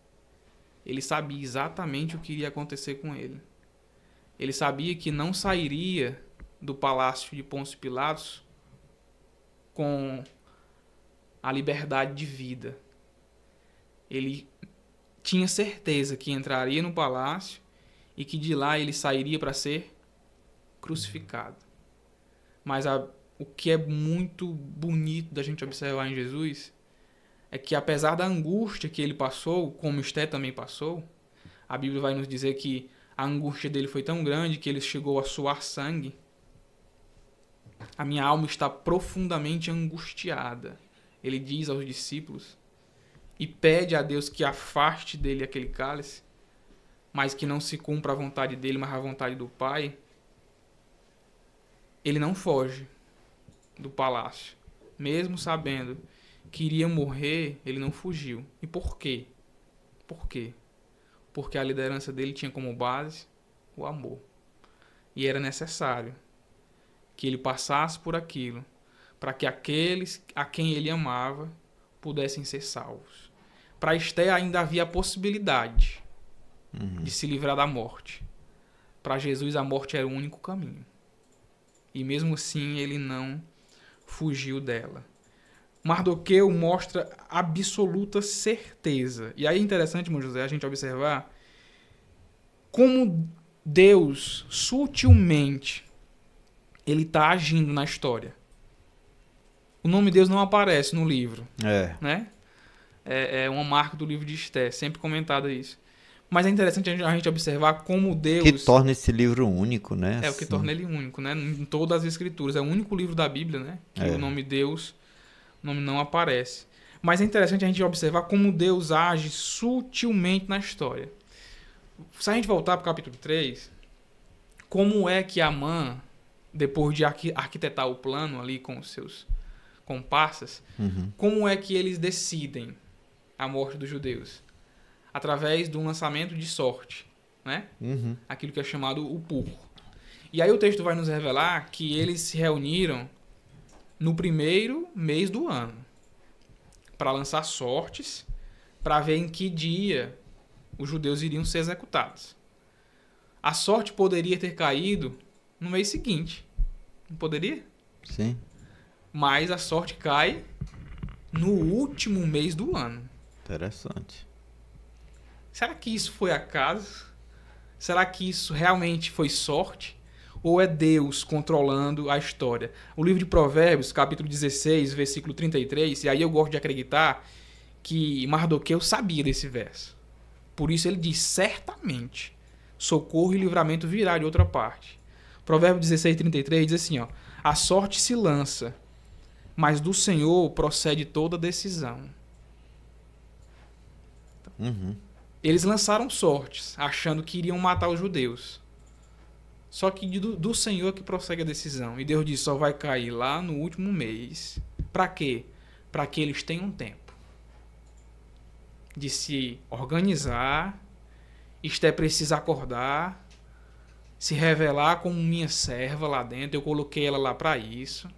ele sabia exatamente o que iria acontecer com ele. Ele sabia que não sairia do palácio de Pôncio Pilatos com a liberdade de vida. Ele tinha certeza que entraria no palácio e que de lá ele sairia para ser crucificado. Mas o que é muito bonito da gente observar em Jesus é que, apesar da angústia que ele passou, como Ester também passou, a Bíblia vai nos dizer que a angústia dele foi tão grande que ele chegou a suar sangue. A minha alma está profundamente angustiada, ele diz aos discípulos, e pede a Deus que afaste dele aquele cálice. mas que não se cumpra a vontade dele, mas a vontade do Pai, ele não foge do palácio. Mesmo sabendo que iria morrer, ele não fugiu. E por quê? Por quê? Porque a liderança dele tinha como base o amor. E era necessário que ele passasse por aquilo para que aqueles a quem ele amava pudessem ser salvos. Para Esté ainda havia a possibilidade de se livrar da morte. Para Jesus a morte era o único caminho. E mesmo assim ele não fugiu dela. Mardoqueu mostra absoluta certeza. E aí é interessante, irmão José, a gente observar como Deus sutilmente ele está agindo na história. O nome de Deus não aparece no livro. Né? É uma marca do livro de Esté, sempre comentado isso. Mas é interessante a gente observar como Deus... Que torna esse livro único, né? É, o que torna ele único, né? Em todas as escrituras. É o único livro da Bíblia, né? Que o nome Deus, o nome não aparece. Mas é interessante a gente observar como Deus age sutilmente na história. Se a gente voltar para o capítulo 3, como é que Amã, depois de arquitetar o plano ali com os seus comparsas, como é que eles decidem a morte dos judeus? Através de um lançamento de sorte, né? Aquilo que é chamado o purro. E aí o texto vai nos revelar que eles se reuniram no primeiro mês do ano para lançar sortes, para ver em que dia os judeus iriam ser executados. A sorte poderia ter caído no mês seguinte. Não poderia? Sim. Mas a sorte cai no último mês do ano. Interessante. Será que isso foi acaso? Será que isso realmente foi sorte? Ou é Deus controlando a história? O livro de Provérbios, capítulo 16, versículo 33, e aí eu gosto de acreditar que Mardoqueu sabia desse verso. Por isso ele diz, certamente, socorro e livramento virá de outra parte. Provérbios 16, 33 diz assim, ó, a sorte se lança, mas do Senhor procede toda decisão. Eles lançaram sortes, achando que iriam matar os judeus. Só que do Senhor que prossegue a decisão. E Deus disse, só vai cair lá no último mês. Para quê? Para que eles tenham tempo de se organizar. Esté precisa acordar, se revelar como minha serva lá dentro. Eu coloquei ela lá para isso.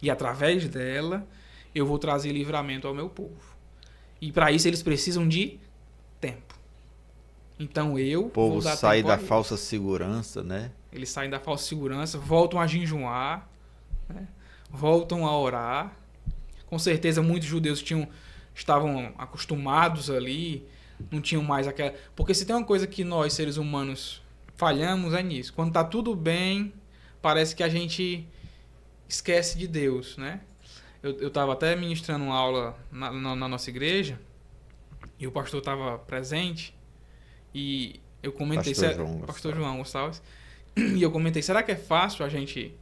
E através dela, eu vou trazer livramento ao meu povo. E para isso eles precisam de tempo. Então eu O povo vou dar sai tempo da a eles. falsa segurança, né? Eles saem da falsa segurança, voltam a jejuar, né? Voltam a orar. Com certeza muitos judeus estavam acostumados ali, não tinham mais aquela... Porque se tem uma coisa que nós, seres humanos, falhamos, é nisso. Quando está tudo bem, parece que a gente esquece de Deus, né? Eu estava até ministrando uma aula na nossa igreja, e o pastor estava presente, e eu comentei... Pastor João Gonçalves. E eu comentei, será que é fácil a gente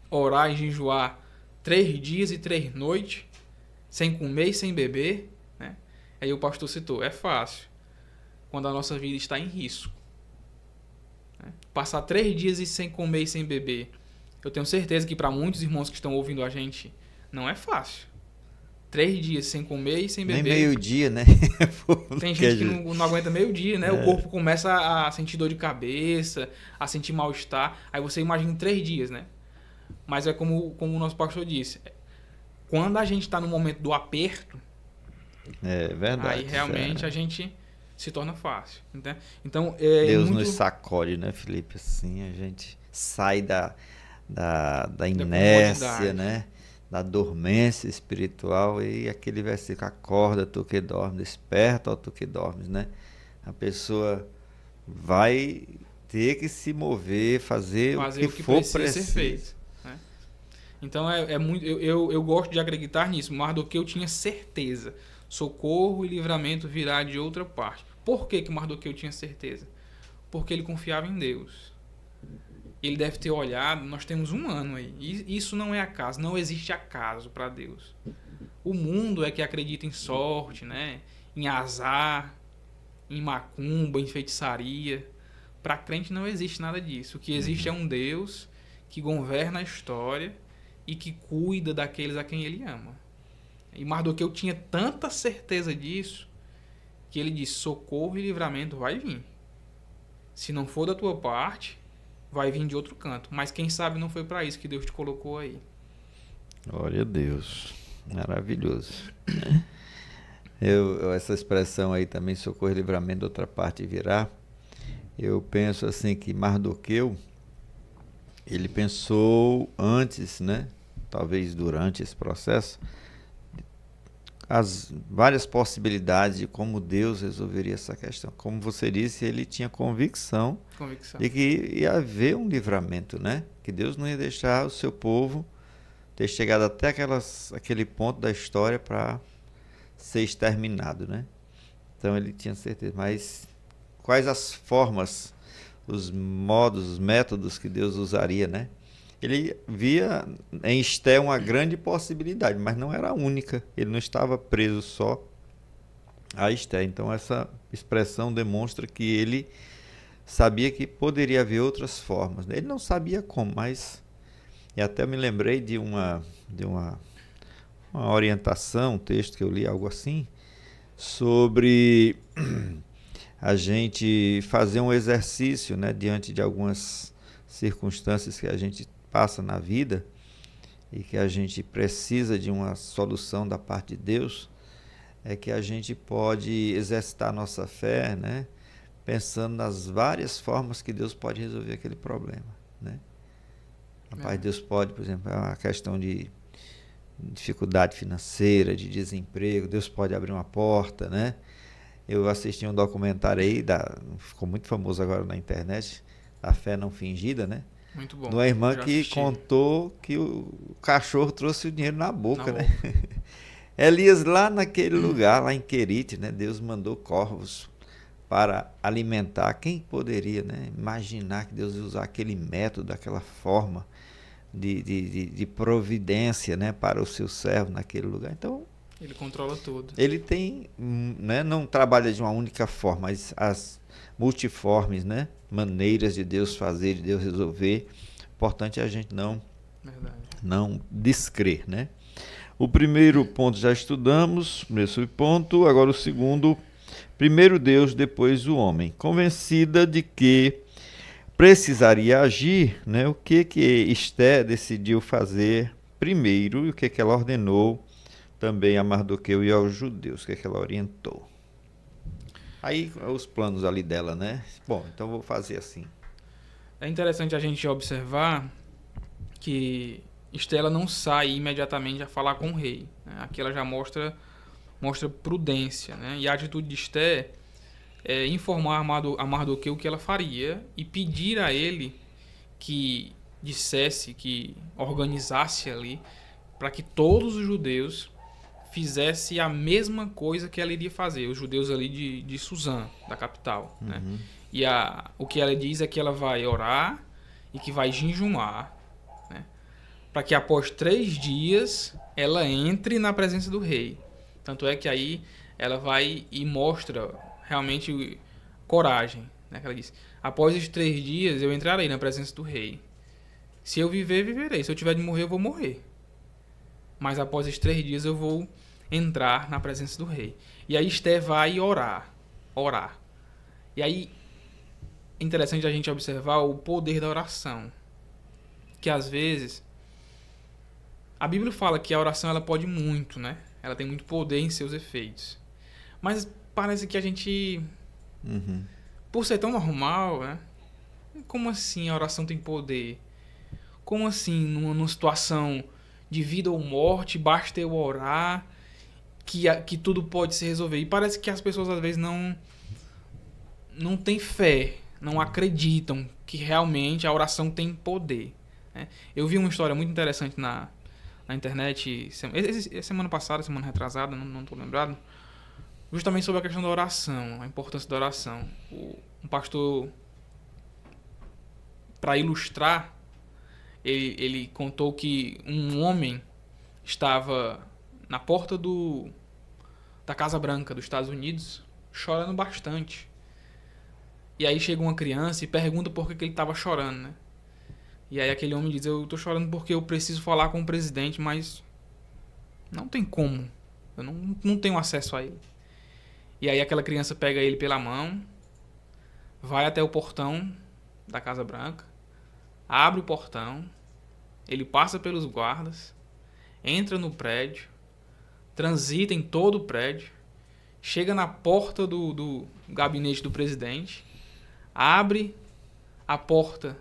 orar e jejuar 3 dias e 3 noites, sem comer e sem beber? Né? Aí o pastor citou, é fácil, quando a nossa vida está em risco. Né? Passar 3 dias e sem comer e sem beber, eu tenho certeza que para muitos irmãos que estão ouvindo a gente, não é fácil. 3 dias sem comer e sem beber. Nem meio-dia, né? Tem gente que não aguenta meio-dia, né? O corpo começa a sentir dor de cabeça, a sentir mal-estar. Aí você imagina 3 dias, né? Mas é como o nosso pastor disse. Quando a gente está no momento do aperto, é verdade, aí realmente a gente se torna fácil. Né? Então, Deus nos sacode, né, Felipe? Assim, a gente sai da inércia, né? Da dormência espiritual, e aquele versículo, acorda tu que dormes, desperta ó tu que dormes, né? A pessoa vai ter que se mover, fazer o que for preciso ser feito, né? Então eu gosto de acreditar nisso. Mardoqueu tinha certeza, socorro e livramento virá de outra parte. Por que Mardoqueu tinha certeza? Porque ele confiava em Deus. Ele deve ter olhado, nós temos 1 ano aí. E isso não é acaso, não existe acaso para Deus. O mundo é que acredita em sorte, né? Em azar. em macumba, em feitiçaria. Para crente não existe nada disso. O que existe é um Deus que governa a história e que cuida daqueles a quem ele ama. E Mardoqueu tinha tanta certeza disso que ele disse: socorro e livramento vai vir. Se não for da tua parte, vai vir de outro canto. Mas quem sabe não foi para isso que Deus te colocou aí. Glória a Deus. Maravilhoso. Essa expressão aí também, socorro e livramento, da outra parte virá. Eu penso assim que Mardoqueu, ele pensou antes, né? Talvez durante esse processo, as várias possibilidades de como Deus resolveria essa questão. Como você disse, ele tinha convicção de que ia haver um livramento, né? Que Deus não ia deixar o seu povo ter chegado até aquele ponto da história para ser exterminado, né? Então ele tinha certeza. Mas quais as formas, os modos, os métodos que Deus usaria, né? Ele via em Esté uma grande possibilidade, mas não era a única. Ele não estava preso só a Esté. Então essa expressão demonstra que ele sabia que poderia haver outras formas. Ele não sabia como, mas... E até me lembrei de uma orientação, um texto que eu li, algo assim, sobre a gente fazer um exercício, né, diante de algumas circunstâncias que a gente passa na vida e que a gente precisa de uma solução da parte de Deus, é que a gente pode exercitar nossa fé, né, pensando nas várias formas que Deus pode resolver aquele problema, né? Rapaz, Deus pode, por exemplo, é uma questão de dificuldade financeira, de desemprego, Deus pode abrir uma porta, né? Eu assisti um documentário aí, ficou muito famoso agora na internet, da fé não fingida, né? Muito bom. De uma irmã que contou que o cachorro trouxe o dinheiro na boca, né? Elias, lá naquele lugar, lá em Querite, né? Deus mandou corvos para alimentar. Quem poderia, né, imaginar que Deus ia usar aquele método, aquela forma de providência, né, para o seu servo naquele lugar? Então, ele controla tudo. Ele tem, né, não trabalha de uma única forma, mas as multiformes, né, maneiras de Deus fazer, de Deus resolver. O importante é a gente não descrer, né? O primeiro ponto já estudamos, o primeiro subponto. Agora o segundo: primeiro Deus, depois o homem. Convencida de que precisaria agir, né, o que Esté decidiu fazer primeiro e o que ela ordenou também a Mardoqueu e aos judeus, o que ela orientou. Aí os planos ali dela, né? Bom, então vou fazer assim. É interessante a gente observar que Esté não sai imediatamente a falar com o rei, né? Aqui ela já mostra prudência, né? E a atitude de Esté é informar a Mardoqueu o que ela faria e pedir a ele que dissesse, que organizasse ali para que todos os judeus fizessem a mesma coisa que ela iria fazer, os judeus ali de Suzã, da capital, né? E o que ela diz é que ela vai orar e que vai jejumar, né? Para que após 3 dias ela entre na presença do rei. Tanto é que aí ela vai e mostra realmente coragem, né? Ela diz: após os 3 dias eu entrarei na presença do rei. Se eu viver, viverei. Se eu tiver de morrer, eu vou morrer. Mas após os 3 dias eu vou entrar na presença do rei. E aí Esté vai orar. E aí é interessante a gente observar o poder da oração. Que às vezes a Bíblia fala que a oração ela pode muito, né? Ela tem muito poder em seus efeitos. Mas parece que a gente, por ser tão normal, né? Como assim a oração tem poder? Como assim numa situação de vida ou morte, basta eu orar que tudo pode se resolver? E parece que as pessoas às vezes não têm fé, não acreditam que realmente a oração tem poder, né? Eu vi uma história muito interessante na internet semana passada, semana retrasada, não estou lembrado, justamente sobre a questão da oração, a importância da oração. Um pastor, para ilustrar, ele contou que um homem estava na porta da Casa Branca dos Estados Unidos, chorando bastante. E aí chega uma criança e pergunta por que ele estava chorando, né? E aí aquele homem diz, eu tô chorando porque eu preciso falar com o presidente, mas não tem como. Eu não tenho acesso a ele. E aí aquela criança pega ele pela mão, vai até o portão da Casa Branca, abre o portão, ele passa pelos guardas, entra no prédio, transita em todo o prédio, chega na porta do gabinete do presidente, abre a porta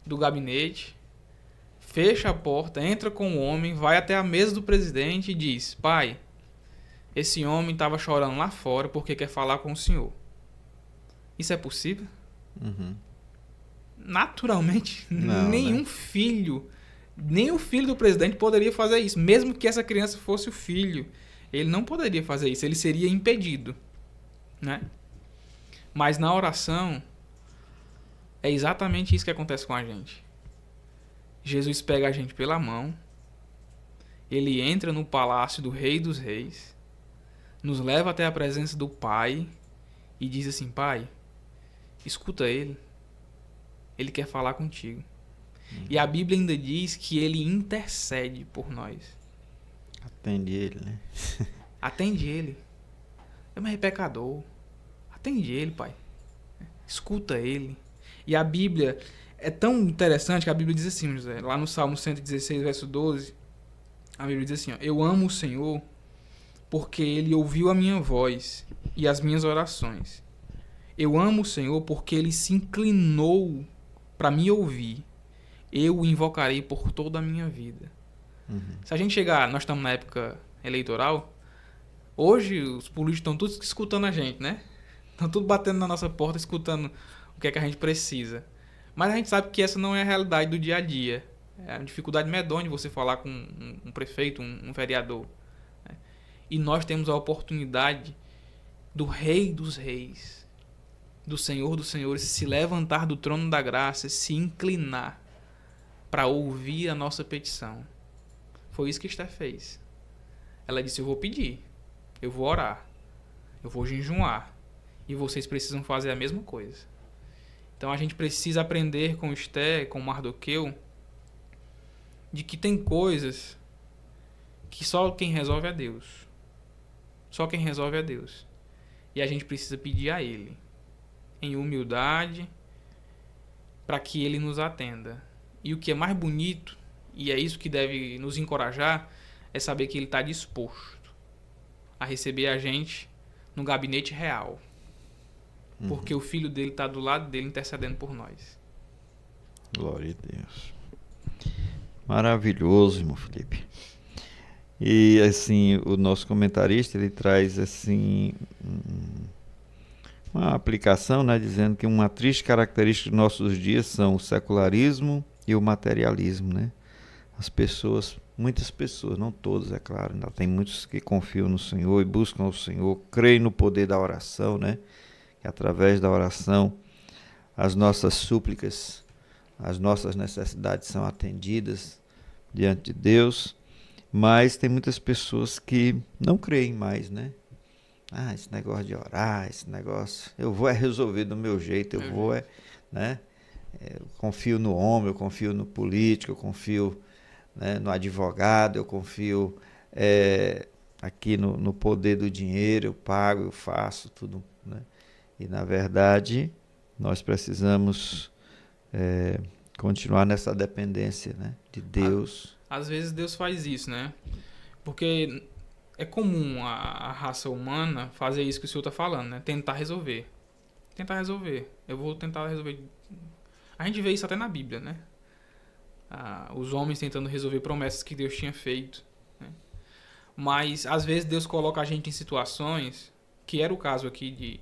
do gabinete, fecha a porta, entra com o homem, vai até a mesa do presidente e diz, pai, esse homem estava chorando lá fora porque quer falar com o senhor. Isso é possível? Uhum. Naturalmente, Não, nenhum né? filho, nem o filho do presidente poderia fazer isso. Mesmo que essa criança fosse o filho, ele não poderia fazer isso, ele seria impedido, né? Mas na oração, é exatamente isso que acontece com a gente. Jesus pega a gente pela mão, ele entra no palácio do Rei dos Reis, nos leva até a presença do Pai e diz assim, Pai, escuta ele quer falar contigo. E a Bíblia ainda diz que ele intercede por nós. Atende ele, né? Atende ele. É pecador. Atende ele, Pai. Escuta ele. E a Bíblia é tão interessante que a Bíblia diz assim, José, lá no Salmo 116, verso 12, a Bíblia diz assim, ó, eu amo o Senhor porque ele ouviu a minha voz e as minhas orações. Eu amo o Senhor porque ele se inclinou para me ouvir. Eu o invocarei por toda a minha vida. Uhum. Se a gente chegar, nós estamos na época eleitoral, hoje os políticos estão todos escutando a gente, né? Estão tudo batendo na nossa porta, escutando o que é que a gente precisa. Mas a gente sabe que essa não é a realidade do dia a dia. É uma dificuldade medonha de você falar com um prefeito, um vereador. Né? E nós temos a oportunidade do Rei dos Reis, do Senhor dos Senhores, se levantar do trono da graça, se inclinar para ouvir a nossa petição. Foi isso que Esther fez. Ela disse, eu vou pedir, eu vou orar, eu vou jejuar, e vocês precisam fazer a mesma coisa. Então a gente precisa aprender com Esther, com Mardoqueu, de que tem coisas que só quem resolve é Deus. Só quem resolve é Deus. E a gente precisa pedir a Ele, em humildade, para que Ele nos atenda. E o que é mais bonito, e é isso que deve nos encorajar, é saber que Ele está disposto a receber a gente no gabinete real. Porque o Filho dele está do lado dele intercedendo por nós. Glória a Deus. Maravilhoso, irmão Felipe. E assim, o nosso comentarista, ele traz assim uma aplicação, né, dizendo que uma triste característica dos nossos dias são o secularismo e o materialismo, né? As pessoas, muitas pessoas, não todas, é claro, ainda tem muitos que confiam no Senhor e buscam o Senhor, creem no poder da oração, né? Que através da oração as nossas súplicas, as nossas necessidades são atendidas diante de Deus, mas tem muitas pessoas que não creem mais, né? Ah, esse negócio de orar, esse negócio, eu vou resolver do meu jeito, eu vou, né? Eu confio no homem, eu confio no político, eu confio, né, no advogado, eu confio aqui no poder do dinheiro, eu pago, eu faço tudo, né? E na verdade nós precisamos continuar nessa dependência, né, de Deus. Às vezes Deus faz isso, né? Porque é comum a raça humana fazer isso que o senhor está falando, né? Tentar resolver. Tentar resolver. Eu vou tentar resolver. A gente vê isso até na Bíblia, né? Os homens tentando resolver promessas que Deus tinha feito, né? Mas às vezes Deus coloca a gente em situações, que era o caso aqui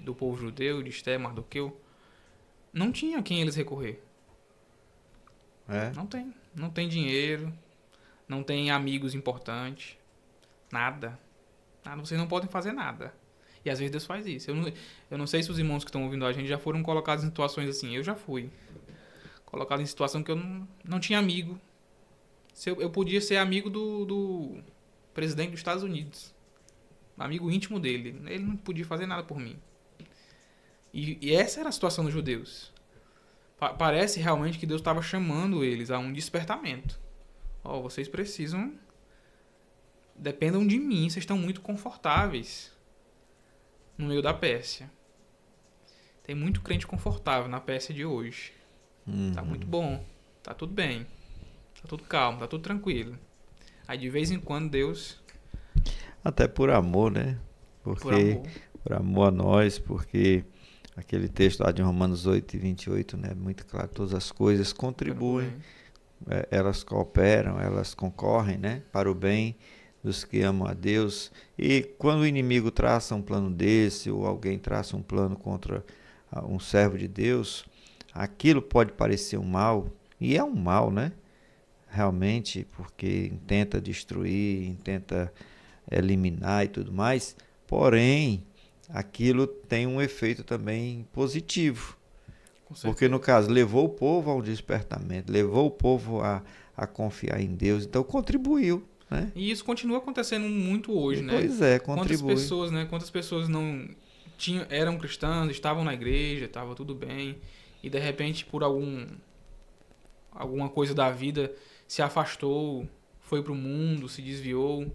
do povo judeu, de Esther, Mardoqueu, não tinha a quem eles recorrer. Não tem dinheiro, não tem amigos importantes, nada. Vocês não podem fazer nada. E às vezes Deus faz isso. Eu não sei se os irmãos que estão ouvindo a gente já foram colocados em situações assim. Eu já fui colocado em situação que eu não tinha amigo. Eu podia ser amigo do presidente dos Estados Unidos. amigo íntimo dele. Ele não podia fazer nada por mim. E essa era a situação dos judeus. Parece realmente que Deus estava chamando eles a um despertamento. Vocês precisam... Dependam de mim, vocês estão muito confortáveis no meio da Pérsia. Tem muito crente confortável na Pérsia de hoje. Tá muito bom, tá tudo bem, tá tudo calmo, tá tudo tranquilo. Aí de vez em quando Deus... Até por amor, né? Por amor a nós, porque aquele texto lá de Romanos 8:28, né? Muito claro, todas as coisas contribuem, elas cooperam, elas concorrem, né? Para o bem dos que amam a Deus. E quando o inimigo traça um plano desse, ou alguém traça um plano contra um servo de Deus, aquilo pode parecer um mal, e é um mal, né? Realmente, porque intenta destruir, intenta eliminar e tudo mais, porém, aquilo tem um efeito também positivo. Porque, no caso, levou o povo ao despertamento, levou o povo a confiar em Deus, então contribuiu. Né? E isso continua acontecendo muito hoje, né? Pois é, contribui. Quantas pessoas não eram cristãs, estavam na igreja, estava tudo bem, e de repente, por alguma coisa da vida, se afastou, foi para o mundo, se desviou,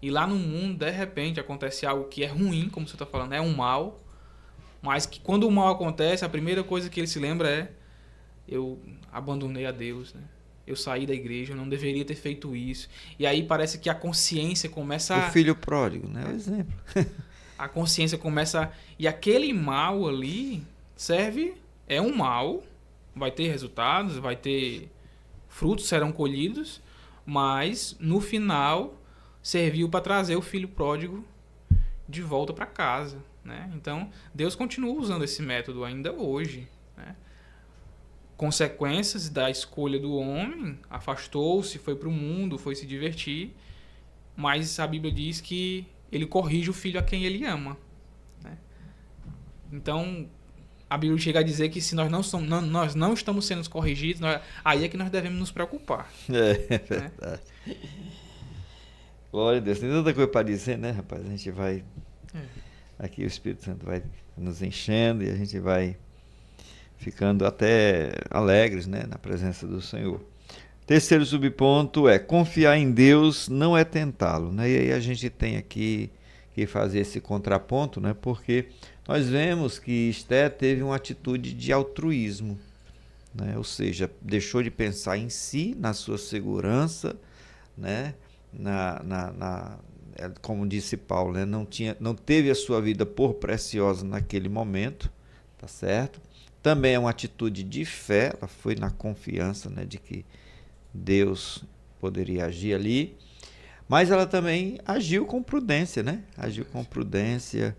e lá no mundo, de repente, acontece algo que é ruim, como você está falando, é um mal, mas que quando o mal acontece, a primeira coisa que ele se lembra é: eu abandonei a Deus, né? Eu saí da igreja, eu não deveria ter feito isso. E aí parece que a consciência começa O filho pródigo, né? O exemplo. A consciência começa... E aquele mal ali é um mal, vai ter resultados, vai ter frutos, serão colhidos, mas no final serviu para trazer o filho pródigo de volta para casa, né? Então, Deus continua usando esse método ainda hoje, né? Consequências da escolha do homem, afastou-se, foi para o mundo, foi se divertir, mas a Bíblia diz que ele corrige o filho a quem ele ama, né? Então, a Bíblia chega a dizer que se nós não estamos sendo corrigidos, aí é que nós devemos nos preocupar. É verdade. Né? Glória a Deus. Tem tanta coisa para dizer, né, rapaz? A gente vai... Aqui o Espírito Santo vai nos enchendo e a gente vai ficando até alegres, né, na presença do Senhor. Terceiro subponto é: confiar em Deus não é tentá-lo, né? E aí a gente tem aqui que fazer esse contraponto, né? Porque nós vemos que Esté teve uma atitude de altruísmo, né? Ou seja, deixou de pensar em si, na sua segurança, né? Como disse Paulo, né? Não teve a sua vida por preciosa naquele momento, tá certo? Também é uma atitude de fé, ela foi na confiança, né, de que Deus poderia agir ali, mas ela também agiu com prudência, né? Agiu com prudência,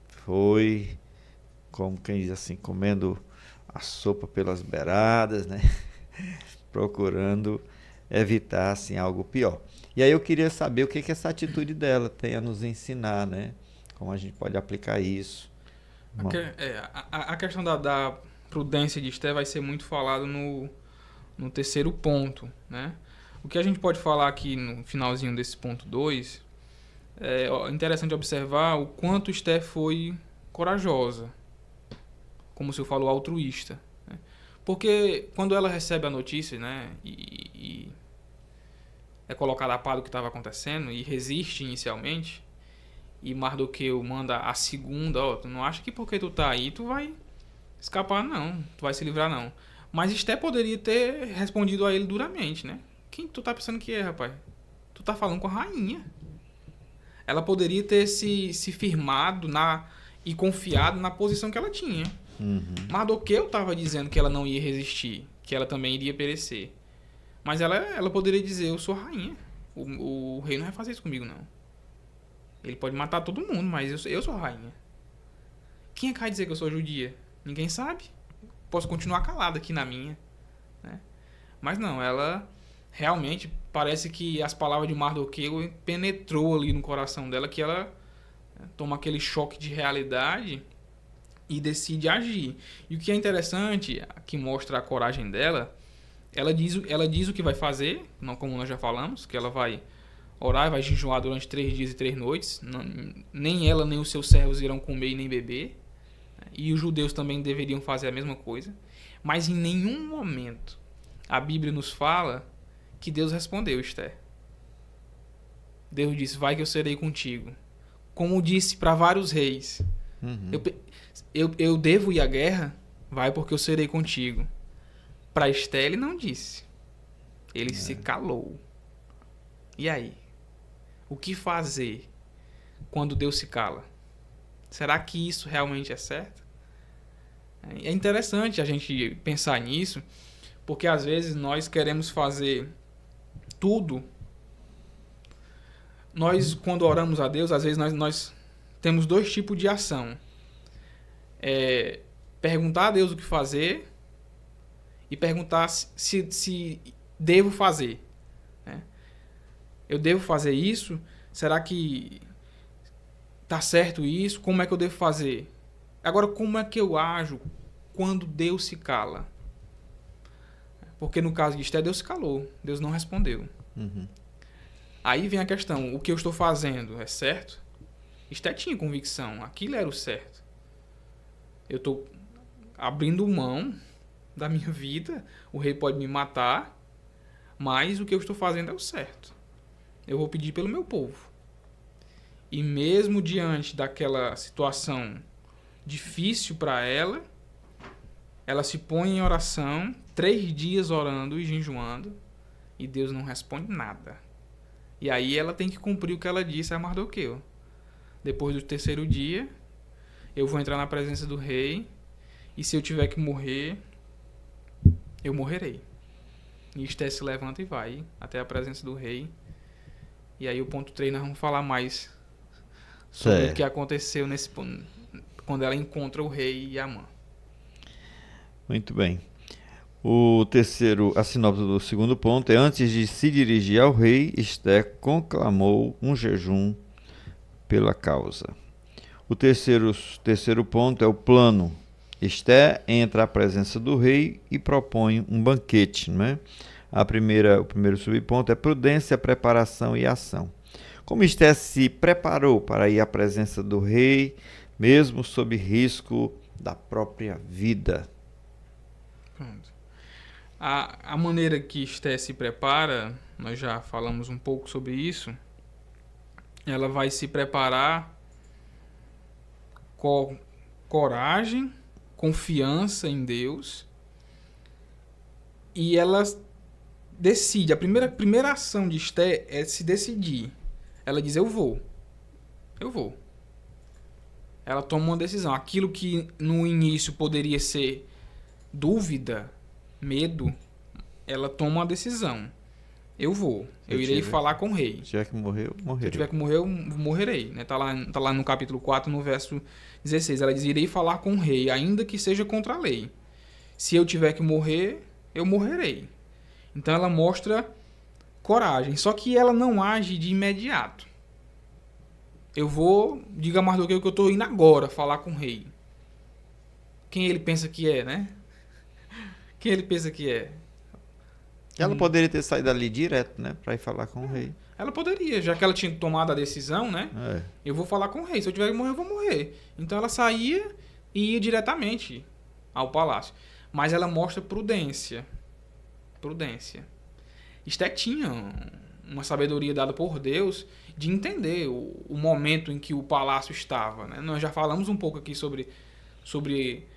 foi, como quem diz assim, comendo a sopa pelas beiradas, né? Procurando evitar assim, algo pior. E aí eu queria saber o que essa atitude dela tem a nos ensinar, né? Como a gente pode aplicar isso. A questão da prudência de Esté vai ser muito falado no terceiro ponto, né? O que a gente pode falar aqui no finalzinho desse ponto 2 é interessante observar o quanto Esté foi corajosa, como o senhor falou, altruísta, né? Porque quando ela recebe a notícia, né, e é colocada a par do que estava acontecendo e resiste inicialmente, e Mardoqueu manda a segunda: tu não acha que porque tu tá aí tu vai escapar, não, tu vai se livrar, não. Mas Esté poderia ter respondido a ele duramente, né? Quem tu tá pensando que é, rapaz? Tu tá falando com a rainha. Ela poderia ter se firmado e confiado na posição que ela tinha. Mardoqueu tava dizendo que ela não ia resistir, que ela também iria perecer. Mas ela poderia dizer: eu sou a rainha, o rei não vai fazer isso comigo, não. Ele pode matar todo mundo, mas eu sou a rainha. Quem é que vai dizer que eu sou judia? Ninguém sabe. Posso continuar calado aqui na minha, né? Mas não, ela realmente parece que as palavras de Mardoqueu penetrou ali no coração dela, que ela toma aquele choque de realidade e decide agir. E o que é interessante, que mostra a coragem dela, ela diz o que vai fazer, não como nós já falamos, que ela vai orar, vai jejuar durante 3 dias e 3 noites. Nem ela, nem os seus servos irão comer e nem beber. E os judeus também deveriam fazer a mesma coisa. Mas em nenhum momento a Bíblia nos fala que Deus respondeu, Esther. Deus disse, vai que eu serei contigo. Como disse para vários reis. Uhum. Eu devo ir à guerra? Vai porque eu serei contigo. Para Esther ele não disse. Ele se calou. E aí? O que fazer quando Deus se cala? Será que isso realmente é certo? É interessante a gente pensar nisso, porque às vezes nós queremos fazer tudo. Nós, quando oramos a Deus, às vezes nós temos 2 tipos de ação. Perguntar a Deus o que fazer e perguntar se devo fazer. Né? Eu devo fazer isso? Será que tá certo isso? Como é que eu devo fazer? Agora, como é que eu ajo quando Deus se cala? Porque no caso de Esther, Deus se calou. Deus não respondeu. Uhum. Aí vem a questão, o que eu estou fazendo é certo? Esther tinha convicção, aquilo era o certo. Eu estou abrindo mão da minha vida, o rei pode me matar, mas o que eu estou fazendo é o certo. Eu vou pedir pelo meu povo. E mesmo diante daquela situação difícil para ela, ela se põe em oração, 3 dias orando e jejuando, e Deus não responde nada. E aí ela tem que cumprir o que ela disse a Mardoqueu. Depois do 3º dia, eu vou entrar na presença do rei, e se eu tiver que morrer, eu morrerei. E Esther se levanta e vai até a presença do rei. E aí o ponto 3 nós vamos falar mais sobre o que aconteceu quando ela encontra o rei e Amã. Muito bem. A sinopse do segundo ponto é: antes de se dirigir ao rei, Esther conclamou um jejum pela causa. O terceiro ponto é o plano. Esther entra à presença do rei e propõe um banquete, não é? O primeiro subponto é prudência, preparação e ação. Como Esther se preparou para ir à presença do rei, mesmo sob risco da própria vida? Pronto. A maneira que Esther se prepara, nós já falamos um pouco sobre isso, ela vai se preparar com coragem, confiança em Deus, e ela decide. A primeira ação de Esther é se decidir. Ela diz, eu vou. Ela toma uma decisão. Aquilo que no início poderia ser dúvida, medo, ela toma uma decisão. Eu vou. Eu irei falar com o rei. Se tiver que morrer, eu morrerei. Se eu tiver que morrer, eu morrerei. Né? Tá lá no capítulo 4, no verso 16. Ela diz, irei falar com o rei, ainda que seja contra a lei. Se eu tiver que morrer, eu morrerei. Então ela mostra coragem. Só que ela não age de imediato. Eu vou, diga mais do que eu estou indo agora falar com o rei. Quem ele pensa que é, né? Quem ele pensa que é? Ela poderia ter saído ali direto, né? Para ir falar com o rei. Ela poderia, já que ela tinha tomado a decisão, né? Eu vou falar com o rei. Se eu tiver que morrer, eu vou morrer. Então ela saía e ia diretamente ao palácio. Mas ela mostra prudência. Esther tinha uma sabedoria dada por Deus de entender o momento em que o palácio estava, né? Nós já falamos um pouco aqui sobre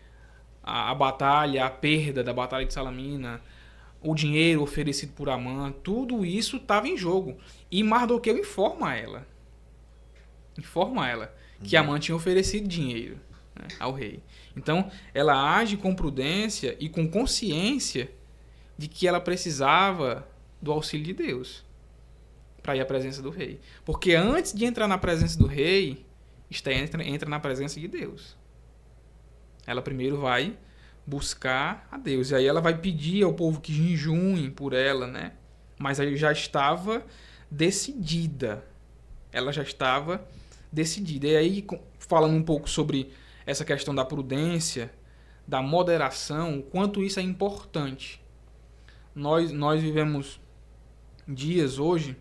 a batalha, a perda da batalha de Salamina, o dinheiro oferecido por Amã, tudo isso estava em jogo. E Mardoqueu informa ela que Amã tinha oferecido dinheiro, né, ao rei. Então, ela age com prudência e com consciência de que ela precisava do auxílio de Deus para ir à presença do rei. Porque antes de entrar na presença do rei, Esther entra na presença de Deus. Ela primeiro vai buscar a Deus. E aí ela vai pedir ao povo que jejuem por ela, né? Mas aí já estava decidida. Ela já estava decidida. E aí, falando um pouco sobre essa questão da prudência, da moderação, o quanto isso é importante. Nós vivemos dias hoje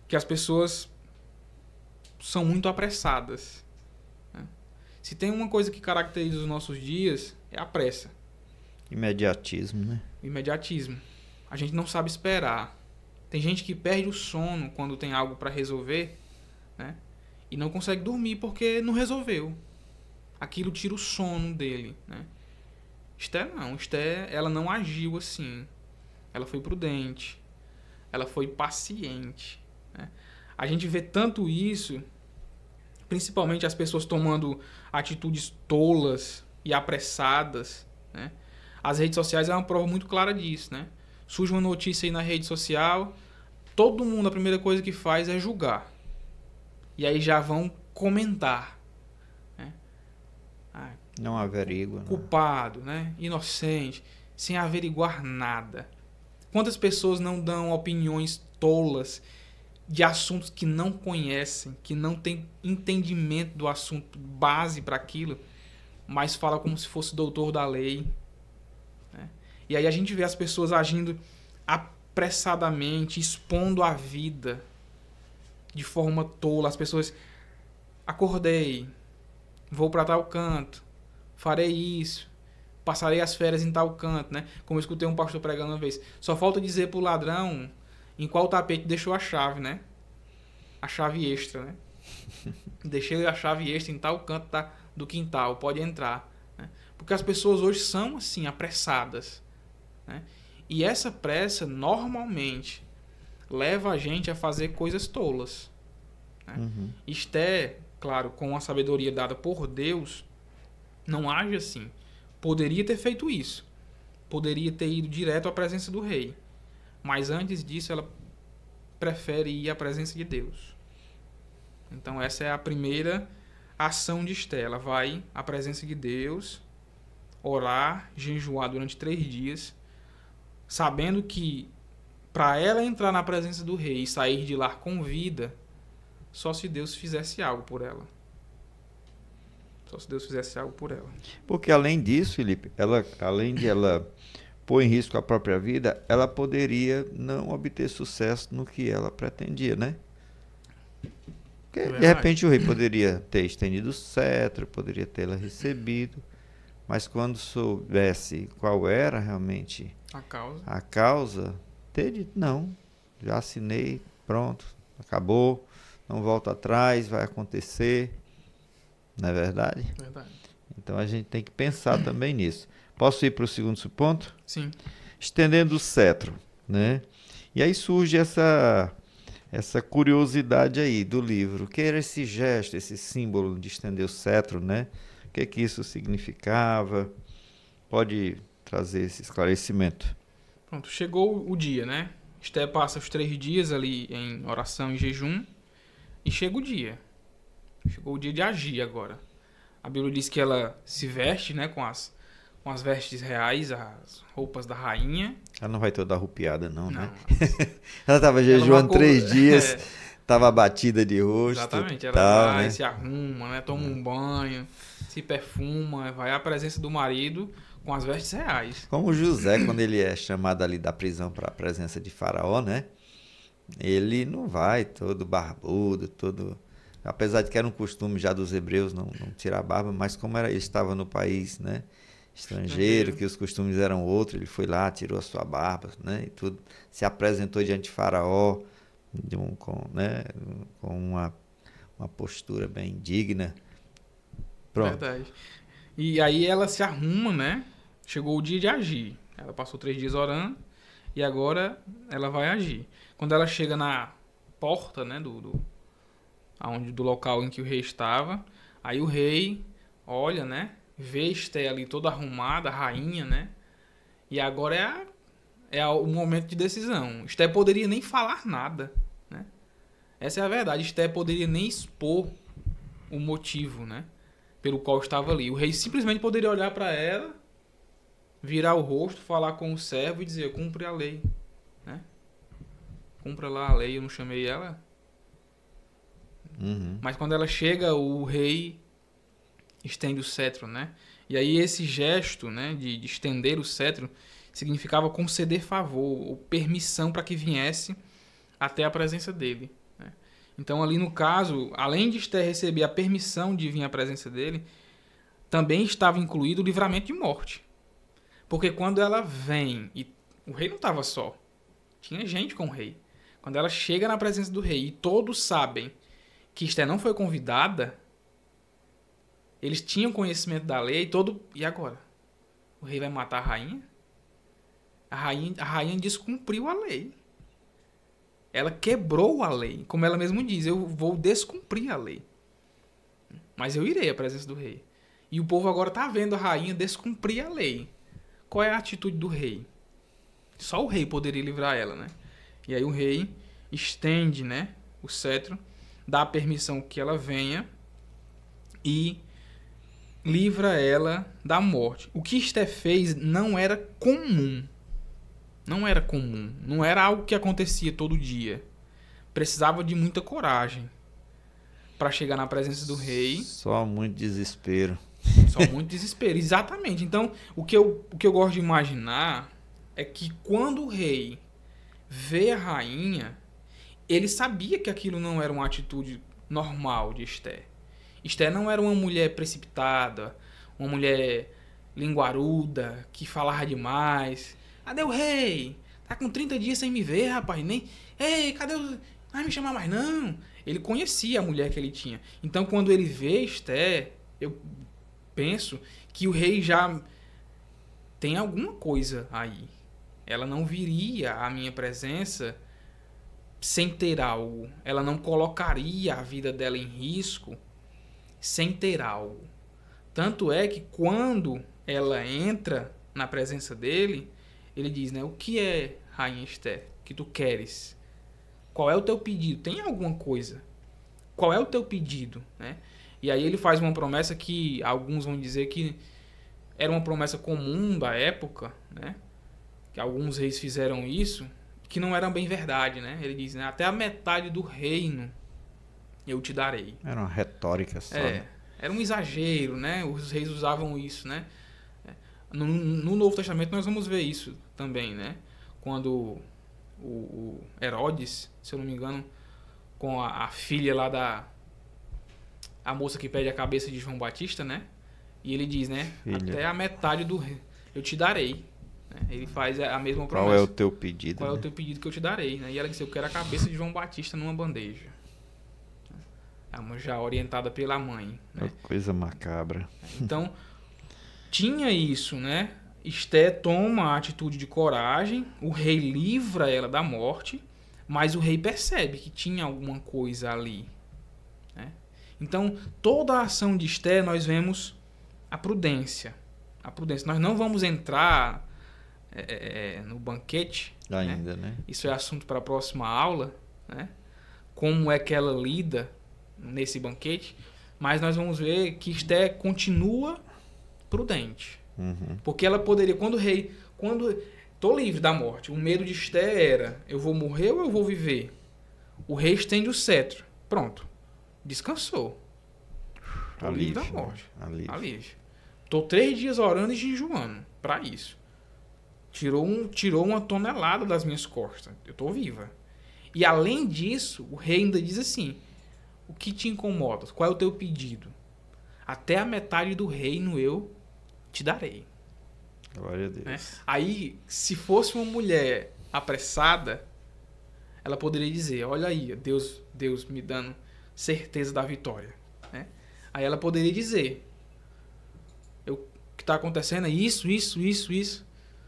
que as pessoas são muito apressadas, né? Se tem uma coisa que caracteriza os nossos dias, é a pressa. Imediatismo, né? O imediatismo. A gente não sabe esperar. Tem gente que perde o sono quando tem algo para resolver, né? E não consegue dormir porque não resolveu. Aquilo tira o sono dele, né? Esther não. Esther, ela não agiu assim. Ela foi prudente. Ela foi paciente, né? A gente vê tanto isso, principalmente as pessoas tomando atitudes tolas e apressadas, né? As redes sociais é uma prova muito clara disso, né? Surge uma notícia aí na rede social, todo mundo, a primeira coisa que faz é julgar. E aí já vão comentar, né? Ah, não averigua. Culpado, né? Inocente, sem averiguar nada. Quantas pessoas não dão opiniões tolas de assuntos que não conhecem, que não têm entendimento do assunto, base para aquilo, mas fala como se fosse doutor da lei, né? E aí a gente vê as pessoas agindo apressadamente, expondo a vida de forma tola. As pessoas, acordei, vou para tal canto, farei isso, passarei as férias em tal canto, né? Como eu escutei um pastor pregando uma vez. Só falta dizer pro ladrão em qual tapete deixou a chave, né? A chave extra, né? Deixei a chave extra em tal canto do quintal, pode entrar, né? Porque as pessoas hoje são assim, apressadas, né? E essa pressa normalmente leva a gente a fazer coisas tolas, né? Esther, claro, com a sabedoria dada por Deus, não age assim. Poderia ter feito isso. Poderia ter ido direto à presença do rei. Mas antes disso, ela prefere ir à presença de Deus. Então essa é a primeira ação de Esther. Ela vai à presença de Deus, orar, jejuar durante 3 dias, sabendo que para ela entrar na presença do rei e sair de lá com vida, só se Deus fizesse algo por ela. Só se Deus fizesse algo por ela. Porque além disso, Felipe, além de ela pôr em risco a própria vida, ela poderia não obter sucesso no que ela pretendia, né? Porque, de repente, o rei poderia ter estendido o cetro, poderia tê-la recebido, mas quando soubesse qual era realmente a causa, ter dito, não, já assinei, pronto, acabou, não volto atrás, vai acontecer. Não é verdade? Verdade. Então a gente tem que pensar também nisso. Posso ir para o segundo ponto? Sim. Estendendo o cetro, né? E aí surge essa curiosidade aí do livro. O que era esse gesto, esse símbolo de estender o cetro, né? O que isso significava? Pode trazer esse esclarecimento. Pronto, chegou o dia, né? Esther passa os 3 dias ali em oração e jejum e chega o dia. Chegou o dia de agir agora. A Bíblia diz que ela se veste, né, com as vestes reais, as roupas da rainha. Ela não vai toda arrupiada, não, né? Ela estava jejuando 3 dias, estava abatida de rosto. Exatamente, ela tal, vai, né? se arruma, né, toma um banho, se perfuma, vai à presença do marido com as vestes reais. Como José, quando ele é chamado ali da prisão para a presença de Faraó, né? Ele não vai todo barbudo, todo... Apesar de que era um costume já dos hebreus não tirar a barba, mas como ele estava no país, né, estrangeiro, que os costumes eram outros, ele foi lá, tirou a sua barba, né, e tudo, se apresentou diante de Faraó com uma postura bem digna. Pronto. Verdade. E aí ela se arruma, né? Chegou o dia de agir. Ela passou 3 dias orando e agora ela vai agir. Quando ela chega na porta, né, do local em que o rei estava, aí o rei olha, né, vê Esther ali toda arrumada, a rainha, né, e agora é o momento de decisão. Esther poderia nem falar nada, né, essa é a verdade. Esther poderia nem expor o motivo, né, pelo qual estava ali. O rei simplesmente poderia olhar para ela, virar o rosto, falar com o servo e dizer, cumpre a lei, né, cumpra lá a lei, eu não chamei ela. Mas quando ela chega, o rei estende o cetro, né? E aí esse gesto, né, de estender o cetro significava conceder favor ou permissão para que viesse até a presença dele, né? Então, ali no caso, além de Esther receber a permissão de vir à presença dele, também estava incluído o livramento de morte. Porque quando ela vem, e o rei não estava só, tinha gente com o rei. Quando ela chega na presença do rei e todos sabem que Esther não foi convidada, eles tinham conhecimento da lei, e agora? O rei vai matar a rainha? A rainha descumpriu a lei. Ela quebrou a lei. Como ela mesma diz, eu vou descumprir a lei. Mas eu irei à presença do rei. E o povo agora está vendo a rainha descumprir a lei. Qual é a atitude do rei? Só o rei poderia livrar ela, né? E aí o rei estende, né, o cetro, dá a permissão que ela venha e livra ela da morte. O que Esther fez não era comum. Não era comum. Não era algo que acontecia todo dia. Precisava de muita coragem para chegar na presença do rei. Só muito desespero. Só muito desespero. Exatamente. Então, o que eu gosto de imaginar é que quando o rei vê a rainha, ele sabia que aquilo não era uma atitude normal de Esther. Esther não era uma mulher precipitada, uma mulher linguaruda, que falava demais. Cadê o rei? Tá com 30 dias sem me ver, rapaz. Ei, cadê o... Não vai me chamar mais, não. Ele conhecia a mulher que ele tinha. Então, quando ele vê Esther, eu penso que o rei já tem alguma coisa aí. Ela não viria à minha presença sem ter algo. Ela não colocaria a vida dela em risco sem ter algo. Tanto é que quando ela entra na presença dele, ele diz, né? O que é, rainha Esther, que tu queres? Qual é o teu pedido? Tem alguma coisa? Qual é o teu pedido? Né? E aí ele faz uma promessa que alguns vão dizer que era uma promessa comum da época, né? Que alguns reis fizeram isso, que não era bem verdade, né? Ele diz, né? Até a metade do reino eu te darei. Era uma retórica só. Era um exagero, né? Os reis usavam isso, né? No Novo Testamento nós vamos ver isso também, né? Quando o Herodes, se eu não me engano, com a filha lá a moça que pede a cabeça de João Batista, né? E ele diz, né? Filha. Até a metade do reino eu te darei. Né? Ele faz a mesma promessa. Qual é o teu pedido? Qual é o teu pedido que eu te darei? Né? E ela disse, eu quero a cabeça de João Batista numa bandeja. Já orientada pela mãe. Né? Coisa macabra. Então, tinha isso, né? Esther toma a atitude de coragem, o rei livra ela da morte, mas o rei percebe que tinha alguma coisa ali. Né? Então, toda a ação de Esther, nós vemos a prudência. A prudência. Nós não vamos entrar no banquete. Ainda, né? Isso é assunto para a próxima aula, né? Como é que ela lida nesse banquete, mas nós vamos ver que Esther continua prudente. Uhum. Porque ela poderia, quando tô livre da morte, o medo de Esther era, eu vou morrer ou eu vou viver? O rei estende o cetro. Pronto. Descansou. Tô livre da morte. Alívio. Tô 3 dias orando e jejuando para isso. Tirou uma tonelada das minhas costas. Eu tô viva. E além disso, o rei ainda diz assim, o que te incomoda? Qual é o teu pedido? Até a metade do reino eu te darei. Glória a Deus. Né? Aí, se fosse uma mulher apressada, ela poderia dizer, olha aí, Deus me dando certeza da vitória. Né? Aí ela poderia dizer, o que está acontecendo é isso.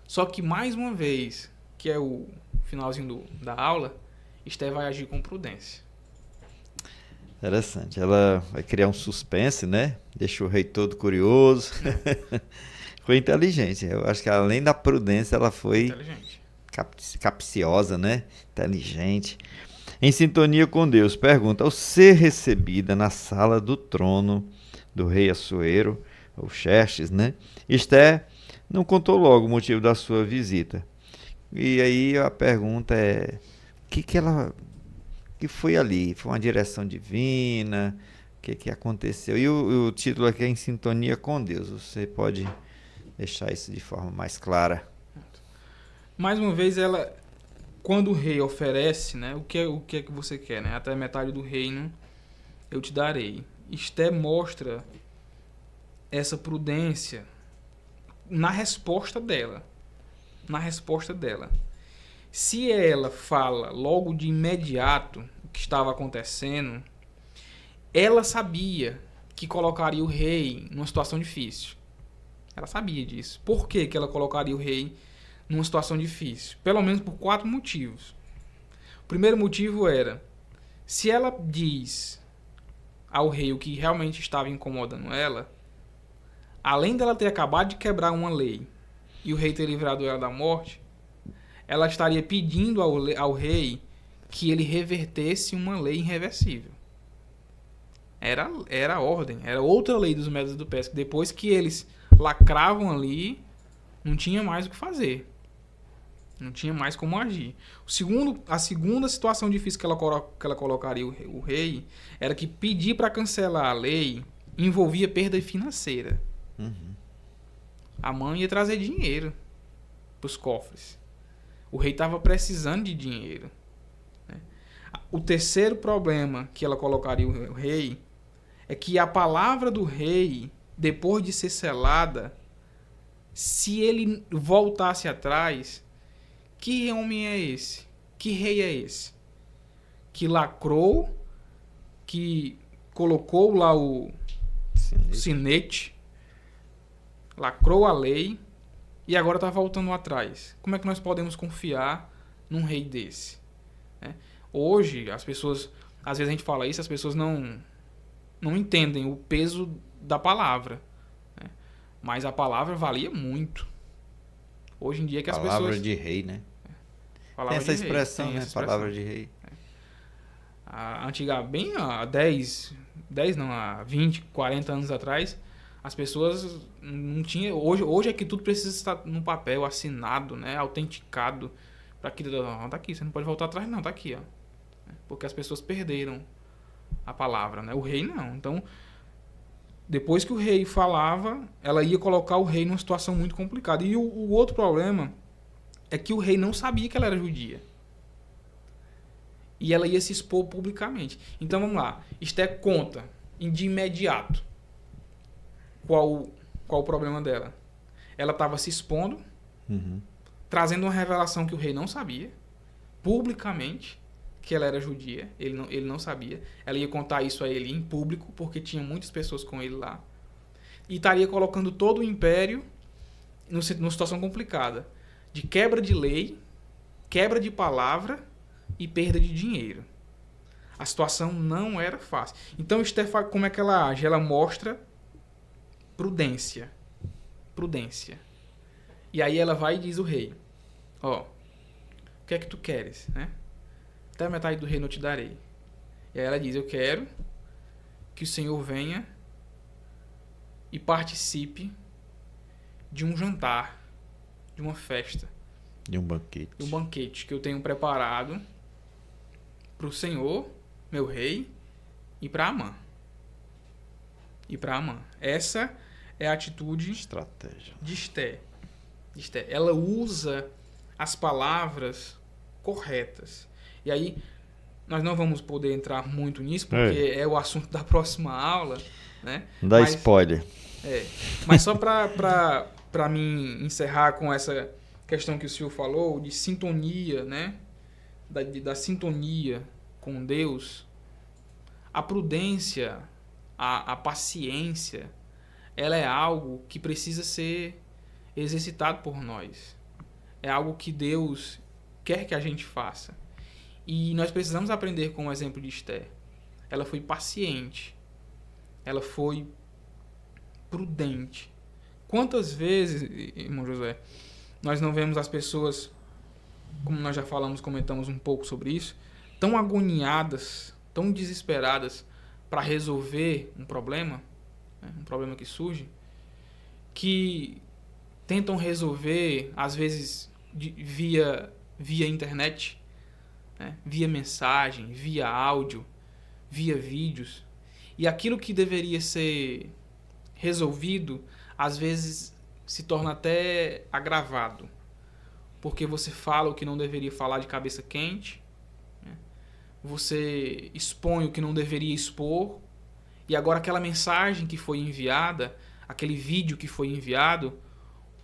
Só que, mais uma vez, que é o finalzinho da aula, Esther vai agir com prudência. Interessante. Ela vai criar um suspense, né? Deixa o rei todo curioso. Foi inteligente. Eu acho que além da prudência, ela foi capciosa, né? Inteligente. Em sintonia com Deus, pergunta, ao ser recebida na sala do trono do rei Assuero, ou Xerxes, né? Esther não contou logo o motivo da sua visita. E aí a pergunta é, que foi ali? Foi uma direção divina? O que aconteceu? E o título aqui é Em Sintonia com Deus. Você pode deixar isso de forma mais clara? Mais uma vez, ela quando o rei oferece, né, o que é que você quer, né? Até metade do reino eu te darei. Esté mostra essa prudência na resposta dela. Na resposta dela. Se ela fala logo de imediato o que estava acontecendo, ela sabia que colocaria o rei numa situação difícil. Ela sabia disso. Por que ela colocaria o rei numa situação difícil? Pelo menos por 4 motivos. O primeiro motivo era, se ela diz ao rei o que realmente estava incomodando ela, além dela ter acabado de quebrar uma lei e o rei ter livrado ela da morte, ela estaria pedindo ao rei que ele revertesse uma lei irreversível. Era a ordem, era outra lei dos Medos e do Persa. Depois que eles lacravam ali, não tinha mais o que fazer. Não tinha mais como agir. A segunda situação difícil que ela colocaria o rei era que pedir para cancelar a lei envolvia perda financeira. Uhum. A mãe ia trazer dinheiro para os cofres. O rei estava precisando de dinheiro. Né? O terceiro problema que ela colocaria o rei é que a palavra do rei, depois de ser selada, se ele voltasse atrás, que homem é esse? Que rei é esse? Que lacrou, que colocou lá o sinete, lacrou a lei e agora está voltando atrás. Como é que nós podemos confiar num rei desse? Né? Hoje, as pessoas, às vezes a gente fala isso, as pessoas não entendem o peso da palavra. Né? Mas a palavra valia muito. Hoje em dia que as pessoas... Palavra de rei, né? Tem essa expressão, né? Palavra de rei. A antiga, bem há 20, 40 anos atrás, as pessoas não tinham... Hoje é que tudo precisa estar no papel, assinado, né? Autenticado. Para que... Não, tá aqui, você não pode voltar atrás não, tá aqui, ó. Porque as pessoas perderam a palavra, né? O rei não. Então, depois que o rei falava, ela ia colocar o rei numa situação muito complicada. E o outro problema é que o rei não sabia que ela era judia. E ela ia se expor publicamente. Então, vamos lá. Esther conta de imediato qual o problema dela. Ela estava se expondo, trazendo uma revelação que o rei não sabia, publicamente, que ela era judia. Ele não sabia. Ela ia contar isso a ele em público, porque tinha muitas pessoas com ele lá. E estaria colocando todo o império numa situação complicada. De quebra de lei, quebra de palavra e perda de dinheiro. A situação não era fácil. Então, Esther, como é que ela age? Ela mostra prudência. Prudência. E aí ela vai e diz ao rei, ó, o que é que tu queres, né? Até a metade do reino eu te darei. E aí ela diz, eu quero que o Senhor venha e participe de um jantar, de uma festa. De um banquete. De um banquete que eu tenho preparado para o Senhor, meu rei, e para Amã. Essa é a atitude Estratégia de Esther. Ela usa as palavras corretas. E aí, nós não vamos poder entrar muito nisso, porque é o assunto da próxima aula. Né? Não dá spoiler. Mas só para mim encerrar com essa questão que o senhor falou, de sintonia, né? Da sintonia com Deus, a prudência, a paciência, ela é algo que precisa ser exercitado por nós. É algo que Deus quer que a gente faça. E nós precisamos aprender com o exemplo de Esther. Ela foi paciente. Ela foi prudente. Quantas vezes, irmão José, nós não vemos as pessoas, como nós já comentamos um pouco sobre isso, tão agoniadas, tão desesperadas para resolver um problema, né, um problema que surge, que tentam resolver, às vezes, via internet, né, via mensagem, via áudio, via vídeos. E aquilo que deveria ser resolvido, às vezes, se torna até agravado. porque você fala o que não deveria falar de cabeça quente, né? Você expõe o que não deveria expor, e agora aquela mensagem que foi enviada, aquele vídeo que foi enviado,